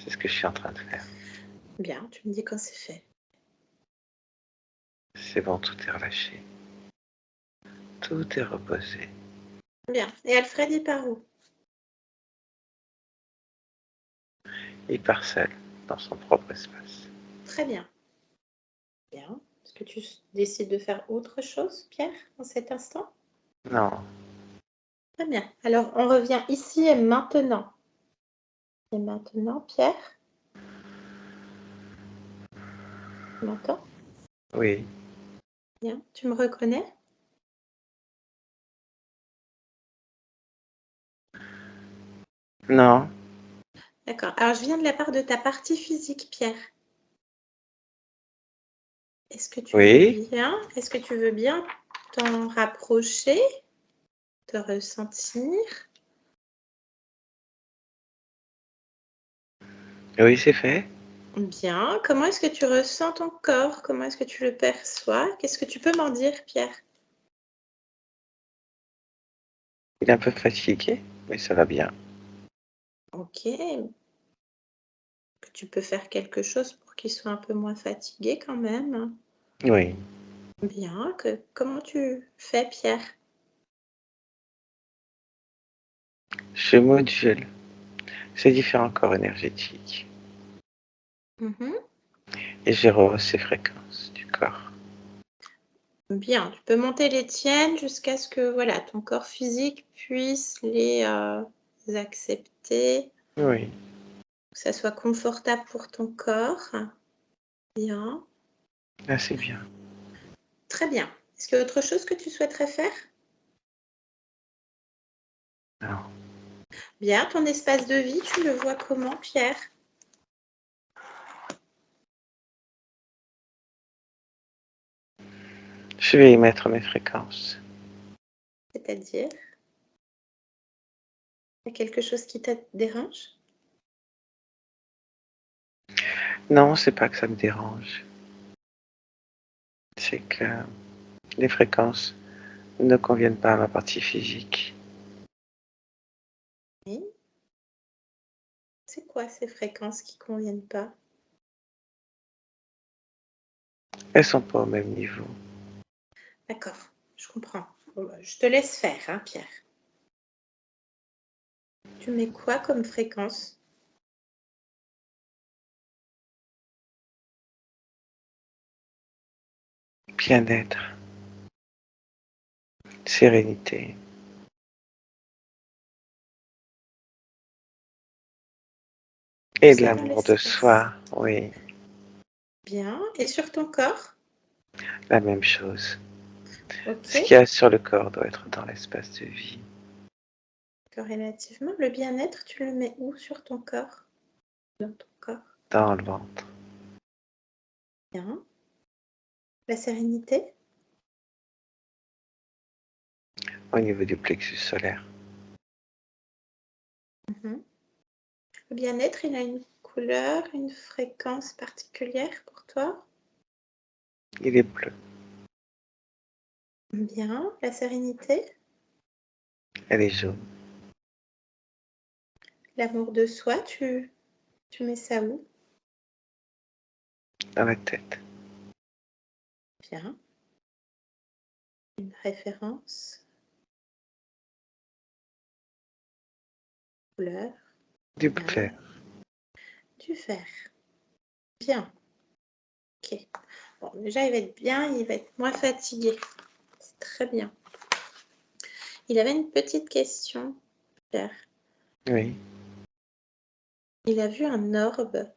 C'est ce que je suis en train de faire. Bien, tu me dis quand c'est fait. C'est bon, tout est relâché. Tout est reposé. Bien. Et Alfred, il part où? Il part seul dans son propre espace. Très bien. Bien. Est-ce que tu décides de faire autre chose, Pierre, en cet instant? Non, Très bien. Alors, on revient ici et maintenant. Et maintenant, Pierre, tu m'entends? oui, Bien. Tu me reconnais? non, D'accord. Alors, je viens de la part de ta partie physique, Pierre. Est-ce que tu veux oui, bien? Est-ce que tu veux bien t'en rapprocher, te ressentir? oui, c'est fait. Bien. Comment est-ce que tu ressens ton corps? Comment est-ce que tu le perçois? Qu'est-ce que tu peux m'en dire, Pierre? Il est un peu fatigué, mais ça va bien. Ok. Tu peux faire quelque chose pour qu'il soit un peu moins fatigué quand même. Oui, Bien. Comment tu fais, Pierre? je module ces différents corps énergétiques Mhm. et je rehausse ces fréquences du corps. Bien. Tu peux monter les tiennes jusqu'à ce que voilà, ton corps physique puisse les accepter, Oui, que ça soit confortable pour ton corps. Bien. là c'est bien. Très bien. Est-ce qu'il y a autre chose que tu souhaiterais faire? Non. Bien. Ton espace de vie, tu le vois comment, Pierre? Je vais émettre mes fréquences. C'est-à-dire, il y a quelque chose qui te dérange? Non, c'est pas que ça me dérange, c'est que les fréquences ne conviennent pas à ma partie physique. Oui. C'est quoi ces fréquences qui ne conviennent pas? Elles sont pas au même niveau. D'accord, je comprends. Bon, bah, je te laisse faire, hein, Pierre. Tu mets quoi comme fréquence? Bien-être, sérénité et de C'est dans l'amour de l'espace. soi, oui, Bien. Et sur ton corps? la même chose. Ok. Ce qu'il y a sur le corps doit être dans l'espace de vie, Corrélativement, le bien-être, tu le mets où sur ton corps? Dans ton corps. dans le ventre, Bien. La sérénité? au niveau du plexus solaire. Mhm. Le bien-être, il a une couleur, une fréquence particulière pour toi? Il est bleu, Bien. La sérénité? elle est jaune, L'amour de soi, tu mets ça où? dans la tête, Bien. Une référence, couleur, du bien. vert. Du vert. Bien. Ok. Bon, déjà, il va être bien, il va être moins fatigué. C'est très bien. Il avait une petite question, Pierre. Oui, Il a vu un orbe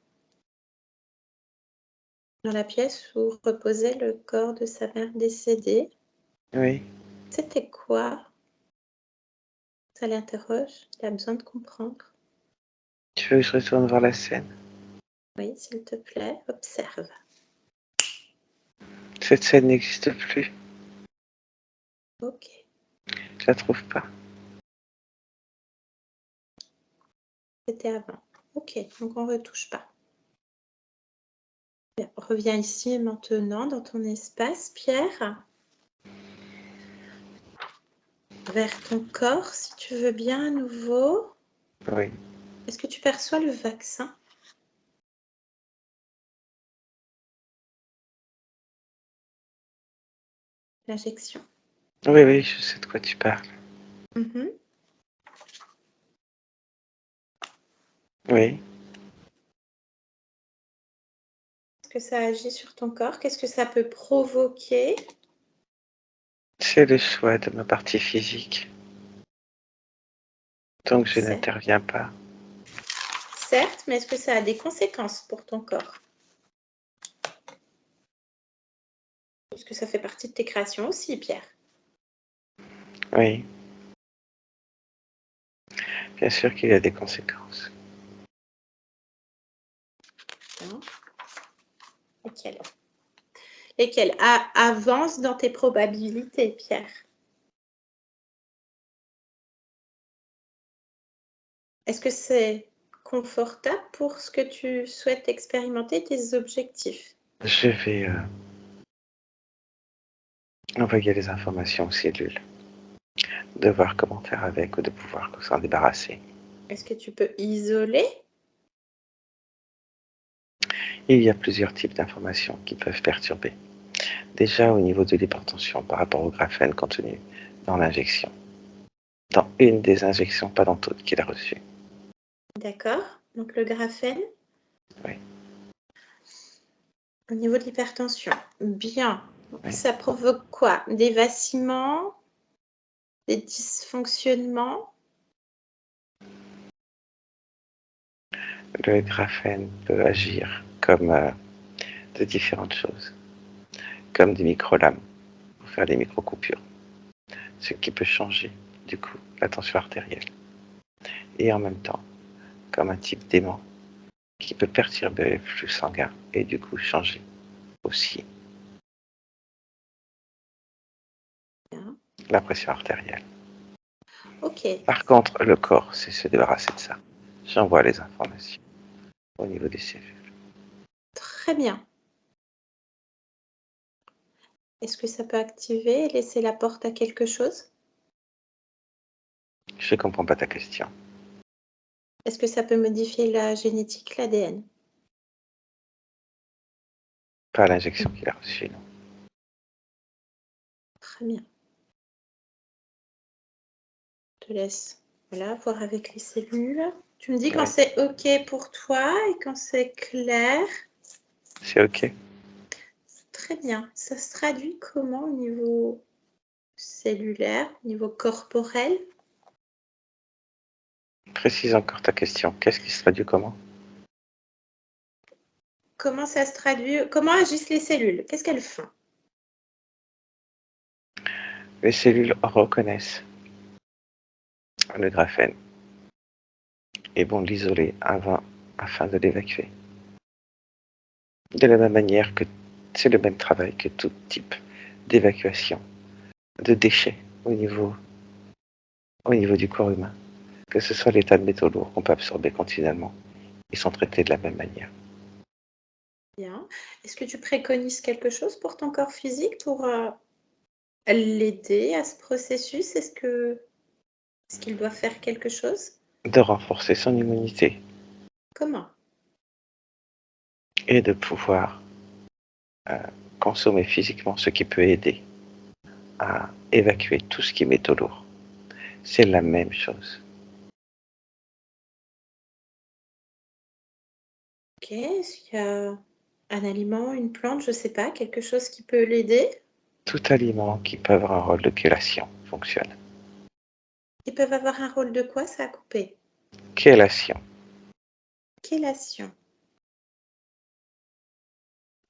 dans la pièce où reposait le corps de sa mère décédée. oui. C'était quoi? Ça l'interroge. Il a besoin de comprendre. Tu veux que je retourne voir la scène? Oui, s'il te plaît, observe. Cette scène n'existe plus, Ok. je la trouve pas. C'était avant. Ok, donc on ne retouche pas. Bien, reviens ici maintenant dans ton espace, Pierre. Vers ton corps, si tu veux bien à nouveau. Oui, Est-ce que tu perçois le vaccin? L'injection? oui, oui, je sais de quoi tu parles. Mhm. Oui, Est-ce que ça agit sur ton corps? Qu'est-ce que ça peut provoquer? c'est le choix de ma partie physique, donc je Certes, n'interviens pas. certes, mais est-ce que ça a des conséquences pour ton corps? Parce que ça fait partie de tes créations aussi, Pierre. Oui, bien sûr qu'il y a des conséquences. Hein. Lesquelles? Lesquelles? Avance dans tes probabilités, Pierre. Est-ce que c'est confortable pour ce que tu souhaites expérimenter, tes objectifs. Je vais envoyer les informations aux cellules, de voir comment faire avec ou de pouvoir s'en débarrasser. Est-ce que tu peux isoler? Il y a plusieurs types d'informations qui peuvent perturber. Déjà au niveau de l'hypertension par rapport au graphène contenu dans l'injection. Dans une des injections, pas dans toutes qu'il a reçues. D'accord. Donc le graphène. Oui. Au niveau de l'hypertension. Bien. Oui. Ça provoque quoi? Des vacillements? Des dysfonctionnements? Le graphène peut agir comme de différentes choses, comme des micro-lames pour faire des micro-coupures, ce qui peut changer du coup la tension artérielle. Et en même temps, comme un type d'aimant qui peut perturber le flux sanguin et du coup changer aussi Bien. la pression artérielle. Ok. Par contre, le corps sait se débarrasser de ça. J'envoie les informations au niveau des cellules. Très bien. Est-ce que ça peut activer et laisser la porte à quelque chose? Je ne comprends pas ta question. Est-ce que ça peut modifier la génétique, l'ADN? Pas l'injection qu'il a reçue, non. Très bien. Je te laisse voir avec les cellules. Tu me dis quand Oui. c'est OK pour toi et quand c'est clair. C'est OK. Très bien. Ça se traduit comment au niveau cellulaire, au niveau corporel? Précise encore ta question. Qu'est-ce qui se traduit comment? Comment ça se traduit? Comment agissent les cellules? Qu'est-ce qu'elles font? Les cellules reconnaissent le graphène et vont l'isoler afin de l'évacuer. De la même manière que c'est le même travail que tout type d'évacuation de déchets au niveau du corps humain. Que ce soit l'état de métaux lourds qu'on peut absorber continuellement, ils sont traités de la même manière. Bien. Est-ce que tu préconises quelque chose pour ton corps physique pour l'aider à ce processus? Est-ce qu'il doit faire quelque chose? De renforcer son immunité Comment? et de pouvoir consommer physiquement ce qui peut aider à évacuer tout ce qui est métaux lourds. C'est la même chose. OK. Est-ce qu'il y a un aliment, une plante, je sais pas, quelque chose qui peut l'aider? Tout aliment qui peut avoir un rôle de chélation fonctionne. Ils peuvent avoir un rôle de quoi? Ça a coupé. Chélation, Chélation.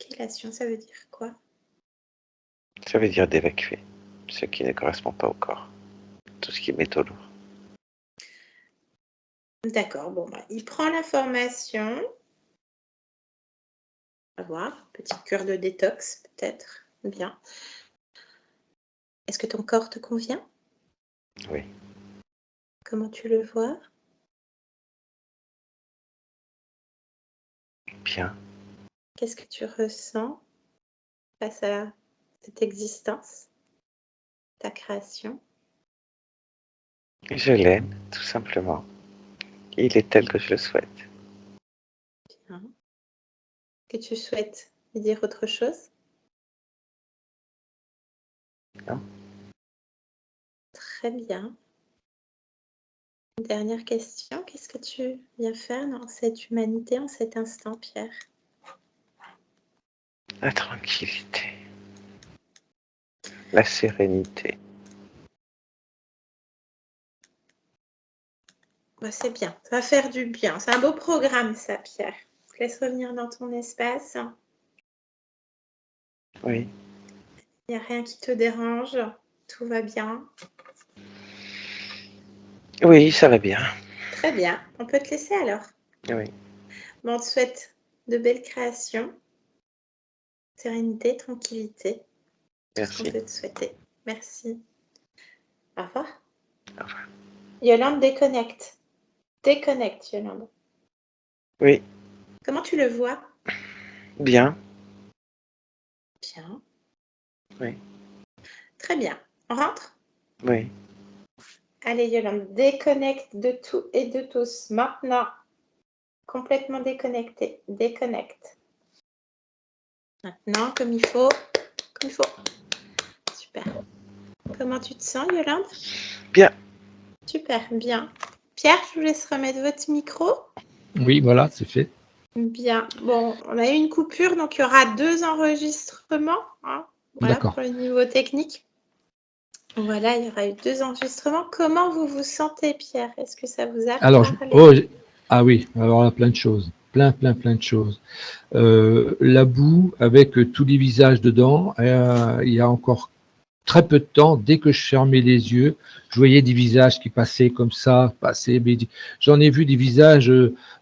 Chélation, ça veut dire quoi? ça veut dire d'évacuer ce qui ne correspond pas au corps, tout ce qui est métaux lourds. D'accord, bon, bah, il prend l'information. On va voir. Petite cure de détox, peut-être. Bien. Est-ce que ton corps te convient? Oui, Comment tu le vois? bien. Qu'est-ce que tu ressens face à cette existence, ta création? Je l'aime, tout simplement. Il est tel que je le souhaite. Bien. Que tu souhaites lui dire autre chose? Non. Très bien. Une dernière question, qu'est-ce que tu viens faire dans cette humanité, en cet instant, Pierre? La tranquillité, la sérénité. Bah, c'est bien, ça va faire du bien. C'est un beau programme ça, Pierre. Je te laisse revenir dans ton espace. Oui, Il n'y a rien qui te dérange, tout va bien. oui, ça va bien. Très bien, on peut te laisser alors. Oui, Bon, on te souhaite de belles créations, sérénité, tranquillité, tout ce qu'on merci. peut te souhaiter. Merci. Au revoir. Au revoir. Yolande déconnecte. Déconnecte, Yolande. Oui, Comment tu le vois? bien. Bien. Oui, Très bien. On rentre? oui. Allez, Yolande, déconnecte de tout et de tous. Maintenant, complètement déconnecté. Déconnecte. Maintenant, comme il faut. Comme il faut. Super. Comment tu te sens, Yolande? Bien. Super, bien. Pierre, je vous laisse remettre votre micro. Oui, voilà, c'est fait. Bien. Bon, on a eu une coupure, donc il y aura 2 enregistrements. Hein, voilà, D'accord. pour le niveau technique. Voilà, il y aura eu 2 enregistrements. Comment vous vous sentez, Pierre? Est-ce que ça vous a Alors, parlé? ah oui, alors là, plein de choses. Plein de choses. La boue avec tous les visages dedans, il y a encore très peu de temps, dès que je fermais les yeux, je voyais des visages qui passaient comme ça, passaient. J'en ai vu des visages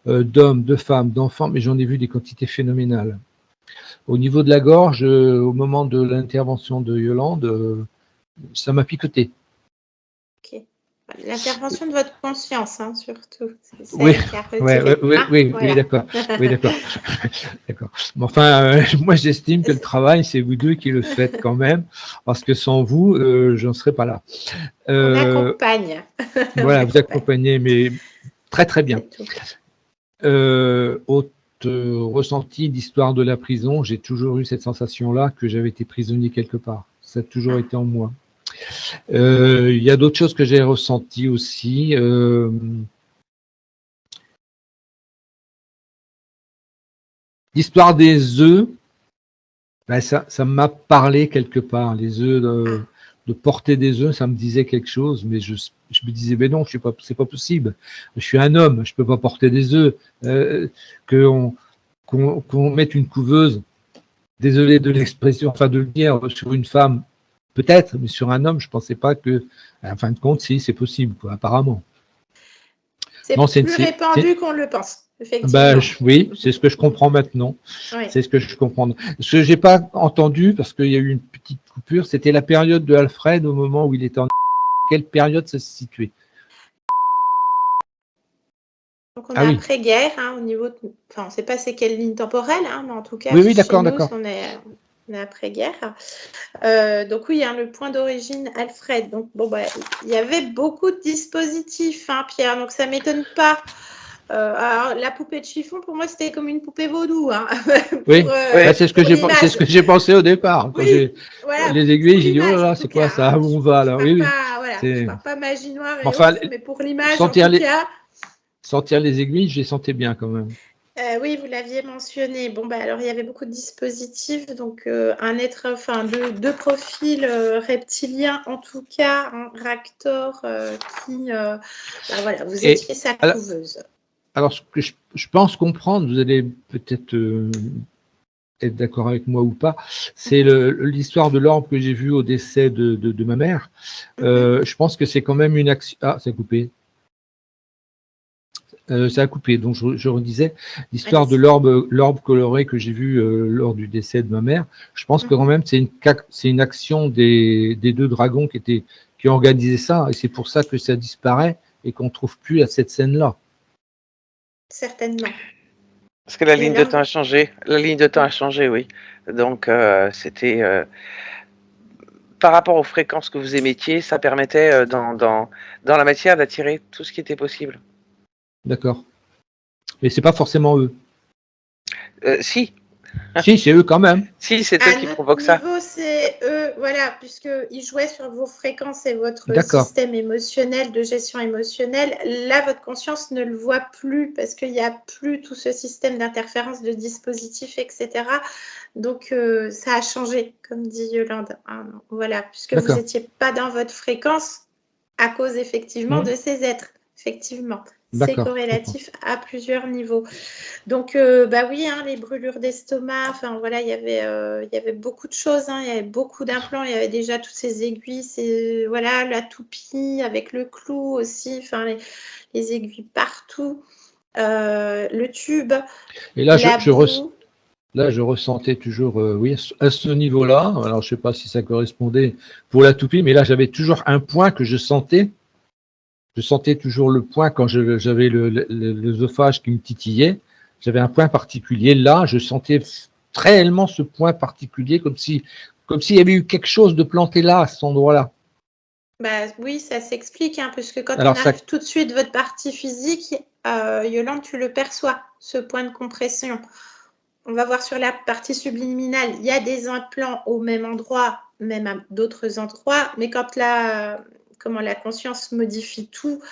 d'hommes, de femmes, d'enfants, mais j'en ai vu des quantités phénoménales. Au niveau de la gorge, au moment de l'intervention de Yolande, ça m'a picoté. Ok. L'intervention de votre conscience, hein, surtout. C'est Oui, celle qui a retiré. Hein, oui, voilà. d'accord, oui, d'accord, d'accord. Mais enfin, moi, j'estime que le travail, c'est vous deux qui le faites quand même, parce que sans vous, j'en serais pas là. On Euh, accompagne. On voilà, vous accompagne. accompagnez, mais très très bien. C'est tout. Autre ressenti d'histoire de la prison, j'ai toujours eu cette sensation-là que j'avais été prisonnier quelque part. Ça a toujours Ah, été en moi. Il y a d'autres choses que j'ai ressenties aussi. L'histoire des œufs, ben ça m'a parlé quelque part. Les œufs, ah. de porter des œufs, ça me disait quelque chose, mais je me disais, mais non, c'est pas possible. Je suis un homme, je peux pas porter des œufs. Qu'on qu'on mette une couveuse, désolé de l'expression, enfin de le dire, sur une femme, peut-être, mais sur un homme, je pensais pas que, en fin de compte, si, c'est possible, quoi, apparemment. Non, C'est plus répandu qu'on le pense, ben, effectivement. oui, c'est ce que je comprends maintenant. Oui. C'est ce que je comprends. Ce que j'ai pas entendu, parce qu'il y a eu une petite coupure, c'était la période de Alfred au moment où il était en. Quelle période ça se situait? Donc on est Ah oui, après-guerre, hein, au niveau enfin, on ne sait pas c'est quelle ligne temporelle, hein, mais en tout cas, oui, oui, chez d'accord, nous, d'accord. on est après-guerre. Donc oui, hein, le point d'origine, Alfred. Donc bon, bah, il y avait beaucoup de dispositifs, hein, Pierre, donc ça ne m'étonne pas. Alors, la poupée de chiffon, pour moi, c'était comme une poupée vaudou, hein, Oui, Oui, ben, c'est pour c'est l'image. ce que j'ai pensé au départ. Quand Oui, j'ai voilà, les pour aiguilles, j'ai dit, oh là l'image en là, tout c'est quoi cas. ça? Hein. Où on va là? Oui, oui. Voilà, je C'est. pars pas magie noire et Enfin, autres, mais pour l'image en sentir tout les, cas. sentir les aiguilles, je les sentais bien quand même. Oui, vous l'aviez mentionné. Bon, bah, alors il y avait beaucoup de dispositifs, donc un être, enfin deux profils reptiliens en tout cas, un Raptor qui, bah, voilà, vous Et étiez sa alors, couveuse. alors, ce que je pense comprendre, vous allez peut-être être d'accord avec moi ou pas, c'est l'histoire de l'orbe que j'ai vu au décès de ma mère. Je pense que c'est quand même une action. Ah, ça a coupé. Ça a coupé. Donc, je redisais, l'histoire de Allez-y. l'orbe coloré que j'ai vu lors du décès de ma mère. Je pense que quand même, c'est une action des deux dragons qui ont organisé ça. Et c'est pour ça que ça disparaît et qu'on ne trouve plus à cette scène-là. Certainement. parce que la Et ligne de là, temps a changé. La ligne de temps a changé, oui. Donc, c'était par rapport aux fréquences que vous émettiez, ça permettait dans la matière d'attirer tout ce qui était possible. D'accord. Mais c'est pas forcément eux. Si, Si, c'est eux quand même. si, c'est eux à qui notre provoquent ça. niveau, c'est eux, voilà, puisqu'ils jouaient sur vos fréquences et votre D'accord. système émotionnel, de gestion émotionnelle. Là, votre conscience ne le voit plus parce qu'il n'y a plus tout ce système d'interférence de dispositifs, etc. Donc, ça a changé, comme dit Yolande. Hein, voilà, puisque vous D'accord. n'étiez pas dans votre fréquence à cause effectivement de ces êtres. Effectivement, c'est D'accord. Je comprends. corrélatif à plusieurs niveaux. Donc, bah oui, hein, les brûlures d'estomac, enfin voilà, il y avait beaucoup de choses, hein, il y avait beaucoup d'implants, il y avait déjà toutes ces aiguilles, voilà, la toupie avec le clou aussi, enfin les aiguilles partout, le tube, Et là, la boue. là, je ressentais toujours, oui, à ce niveau-là. Alors, je sais pas si ça correspondait pour la toupie, mais là, j'avais toujours un point que je sentais. Je sentais toujours le point quand j'avais l'œsophage qui me titillait. J'avais un point particulier. Là, je sentais réellement ce point particulier, comme s'il y avait eu quelque chose de planté là, à cet endroit-là. Bah, oui, ça s'explique, hein, puisque quand Alors, on arrive tout de suite votre partie physique, Yolande, tu le perçois, ce point de compression. On va voir sur la partie subliminale, il y a des implants au même endroit, même à d'autres endroits, mais quand la conscience modifie tout,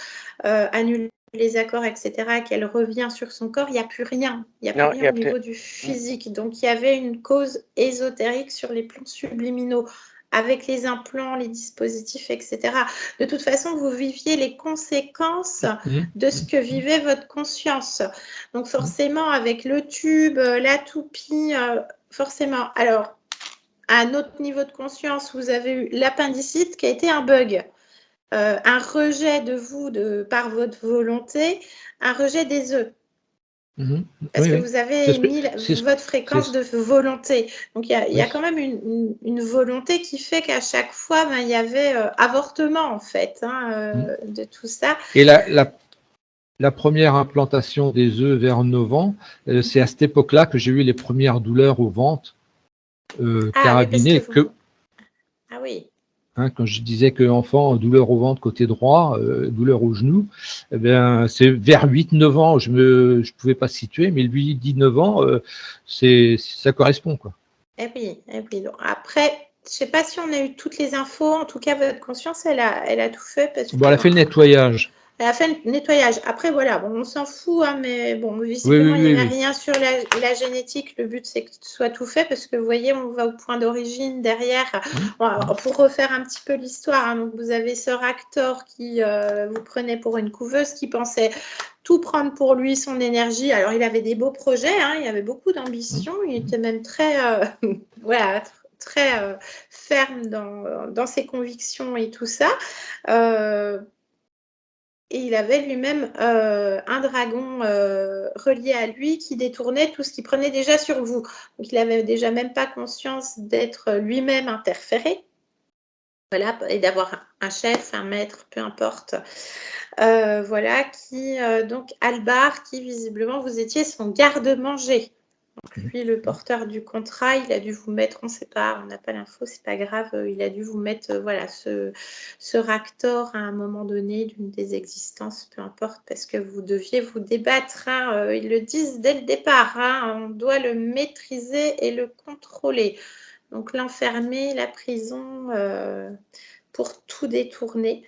annule les accords, etc., qu'elle revient sur son corps, il n'y a plus rien. Il n'y a plus rien au niveau du physique. Donc, il y avait une cause ésotérique sur les plans subliminaux, avec les implants, les dispositifs, etc. De toute façon, vous viviez les conséquences de ce que vivait votre conscience. Donc, forcément, avec le tube, la toupie, forcément. Alors, à un autre niveau de conscience, vous avez eu l'appendicite qui a été un bug. Un rejet de vous par votre volonté, un rejet des œufs. Parce que vous avez mis votre fréquence de volonté. Donc, il y a quand même une volonté qui fait qu'à chaque fois, il y avait avortement, en fait, de tout ça. Et la première implantation des œufs vers 9 ans, c'est à cette époque-là que j'ai eu les premières douleurs au ventre carabinées. Ah oui. Quand je disais que enfant, douleur au ventre côté droit, douleur au genou, eh bien, c'est vers 8-9 ans, je ne pouvais pas situer, mais lui dit 9 ans, ça correspond, quoi. Eh oui. Donc, après, je ne sais pas si on a eu toutes les infos. En tout cas, votre conscience, elle a tout fait. Parce bon, elle a fait le nettoyage. Elle a fait le nettoyage. Après, voilà, bon, on s'en fout, hein, mais bon, visiblement, il n'y avait rien sur la génétique. Le but, c'est que ce soit tout fait, parce que vous voyez, on va au point d'origine derrière. Pour refaire un petit peu l'histoire, hein, donc vous avez ce Raptor qui vous prenait pour une couveuse, qui pensait tout prendre pour lui, son énergie. Alors, il avait des beaux projets, hein, il avait beaucoup d'ambition, il était même très, voilà, très ferme dans ses convictions et tout ça. Et il avait lui-même un dragon relié à lui qui détournait tout ce qu'il prenait déjà sur vous. Donc, il n'avait déjà même pas conscience d'être lui-même interféré. Voilà, et d'avoir un chef, un maître, peu importe. Voilà, donc Albar, qui visiblement vous étiez son garde-manger. Donc lui, le porteur du contrat, il a dû vous mettre, on ne sait pas, on n'a pas l'info, c'est pas grave, il a dû vous mettre voilà, ce Raptor à un moment donné d'une des existences, peu importe, parce que vous deviez vous débattre. Hein, ils le disent dès le départ, hein, on doit le maîtriser et le contrôler. Donc l'enfermer, la prison, pour tout détourner.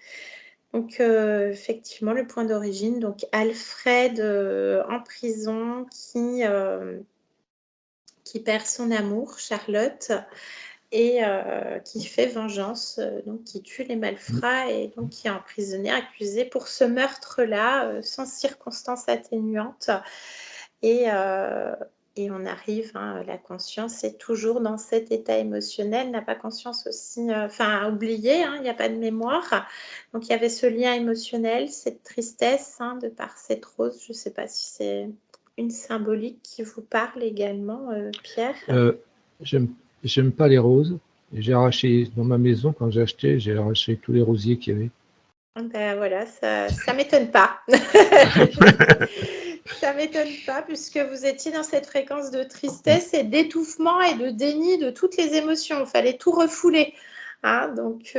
Donc, effectivement, le point d'origine, donc Alfred en prison qui perd son amour, Charlotte, et qui fait vengeance, donc qui tue les malfrats et donc qui est emprisonné, accusé pour ce meurtre-là, sans circonstances atténuantes. Et on arrive, hein, la conscience est toujours dans cet état émotionnel, n'a pas conscience aussi, enfin oublié, hein, il n'y a pas de mémoire. Donc il y avait ce lien émotionnel, cette tristesse, hein, de par cette rose. Je ne sais pas si c'est une symbolique qui vous parle également, Pierre. J'aime pas les roses. J'ai arraché dans ma maison, quand j'ai acheté, j'ai arraché tous les rosiers qu'il y avait. Ben voilà, ça m'étonne pas. Ça m'étonne pas, puisque vous étiez dans cette fréquence de tristesse et d'étouffement et de déni de toutes les émotions. Il fallait tout refouler. Hein, donc,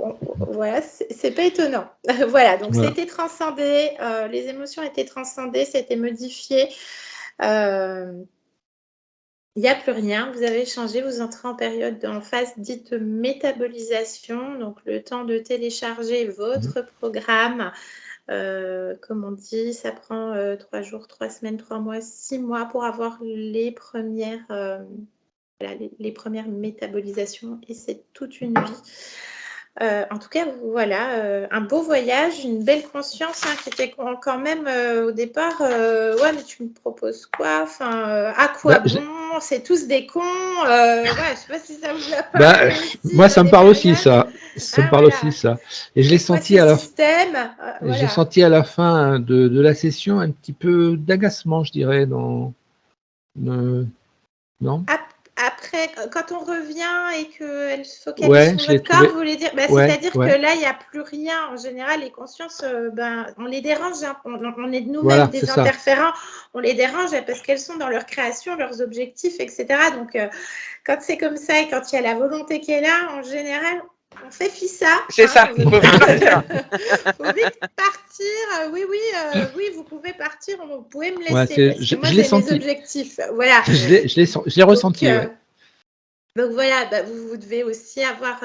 bon, voilà, c'est pas étonnant. Voilà, donc Voilà. c'était transcendé, les émotions étaient transcendées, c'était modifié. Il n'y a plus rien, vous avez changé, vous entrez en phase dite de métabolisation, donc le temps de télécharger votre programme. Comme on dit, ça prend 3 jours, 3 semaines, 3 mois, 6 mois pour avoir les premières métabolisations, et c'est toute une vie. En tout cas, voilà, un beau voyage, une belle conscience, hein, qui était quand même au départ, ouais, mais tu me proposes quoi? Enfin, à quoi bon? C'est tous des cons. Ouais, je sais pas si ça vous a parlé aussi. Moi, ça me parle aussi, ça. Ça me parle aussi, ça. Et je l'ai senti à la J'ai senti à la fin de la session un petit peu d'agacement, je dirais, non? après, quand on revient et qu'elle se focalise Ouais, sur je l'ai votre corps, trouvé. vous voulez dire, Ouais, c'est-à-dire que ouais. là, il n'y a plus rien. En général, les consciences, on les dérange. Hein. On est nous-mêmes Voilà, des c'est ça. interférents. On les dérange parce qu'elles sont dans leur création, leurs objectifs, etc. Donc, quand c'est comme ça et quand il y a la volonté qui est là, en général, on fait fi ça. C'est ça, on il faut vite partir. faut vite partir. Oui, vous pouvez partir. Vous pouvez me Ouais, laisser parce que moi, je l'ai j'ai mes senti. objectifs. Voilà. Je l'ai ressenti, ouais. Donc voilà, vous devez aussi avoir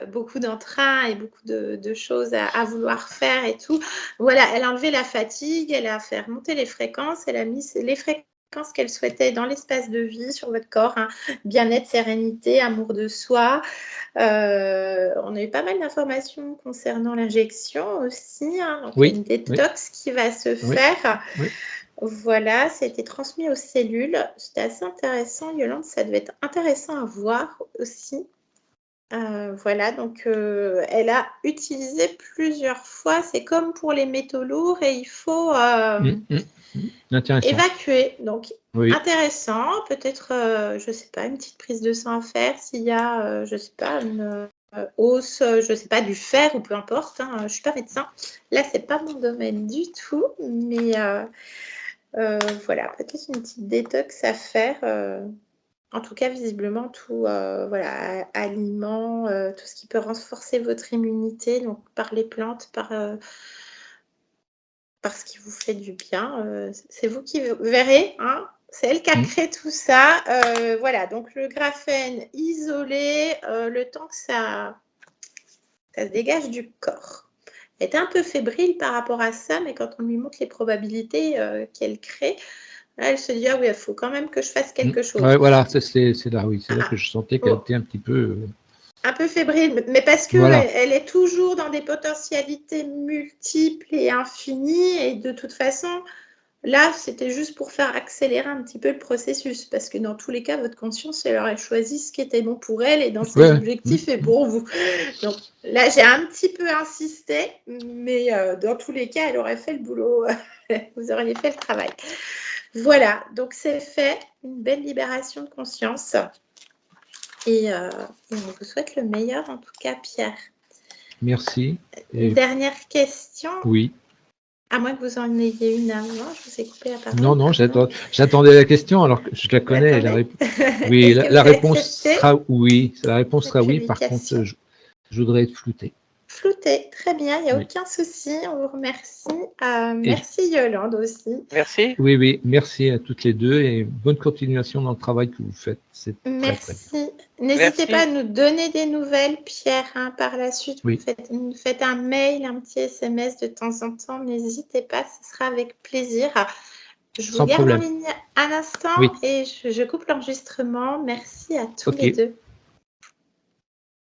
beaucoup d'entrain et beaucoup de choses à vouloir faire et tout. Voilà, elle a enlevé la fatigue, elle a fait remonter les fréquences, elle a mis les fréquences qu'elle souhaitait dans l'espace de vie sur votre corps, hein. Bien-être, sérénité, amour de soi. On a eu pas mal d'informations concernant l'injection aussi, hein. Donc il y a une détox qui va se faire. Oui. Voilà, ça a été transmis aux cellules. C'était assez intéressant, Yolande, ça devait être intéressant à voir aussi. Voilà, donc elle a utilisé plusieurs fois. C'est comme pour les métaux lourds et il faut évacuer. Donc, intéressant. Peut-être, je ne sais pas, une petite prise de sang à faire s'il y a, je ne sais pas, une hausse, je ne sais pas, du fer ou peu importe. Hein. Je ne suis pas médecin. Là, ce n'est pas mon domaine du tout, mais voilà, peut-être une petite détox à faire. En tout cas, visiblement, tout, voilà, aliments, tout ce qui peut renforcer votre immunité, donc par les plantes, par ce qui vous fait du bien. C'est vous qui verrez, hein. C'est elle qui a créé tout ça. Voilà, donc le graphène isolé, le temps que ça se dégage du corps. Elle était un peu fébrile par rapport à ça, mais quand on lui montre les probabilités qu'elle crée, là, elle se dit, ah oui, il faut quand même que je fasse quelque chose. Ouais, voilà, c'est là, oui, c'est là que je sentais qu'elle était un petit peu... Un peu fébrile, mais parce qu'elle est toujours dans des potentialités multiples et infinies, et de toute façon, là, c'était juste pour faire accélérer un petit peu le processus, parce que dans tous les cas, votre conscience, elle aurait choisi ce qui était bon pour elle et dans ses objectifs et pour vous. Donc là, j'ai un petit peu insisté, mais dans tous les cas, elle aurait fait le boulot, vous auriez fait le travail. Voilà, donc c'est fait, une belle libération de conscience. Et on vous souhaite le meilleur, en tout cas, Pierre. Merci. Une dernière question. Oui. À moins que vous en ayez une avant, je vous ai coupé la parole. Non, j'attendais la question alors que je la connais. Oui, la réponse sera oui. La réponse sera oui. Par contre, je voudrais être flouté. Flouté, très bien, il n'y a aucun souci, on vous remercie. Merci Yolande aussi. Merci. Oui, merci à toutes les deux et bonne continuation dans le travail que vous faites. C'est très, très bien. N'hésitez pas à nous donner des nouvelles, Pierre, hein, par la suite. Vous faites un mail, un petit SMS de temps en temps, n'hésitez pas, ce sera avec plaisir. Je vous garde en ligne un instant et je coupe l'enregistrement. Merci à tous les deux.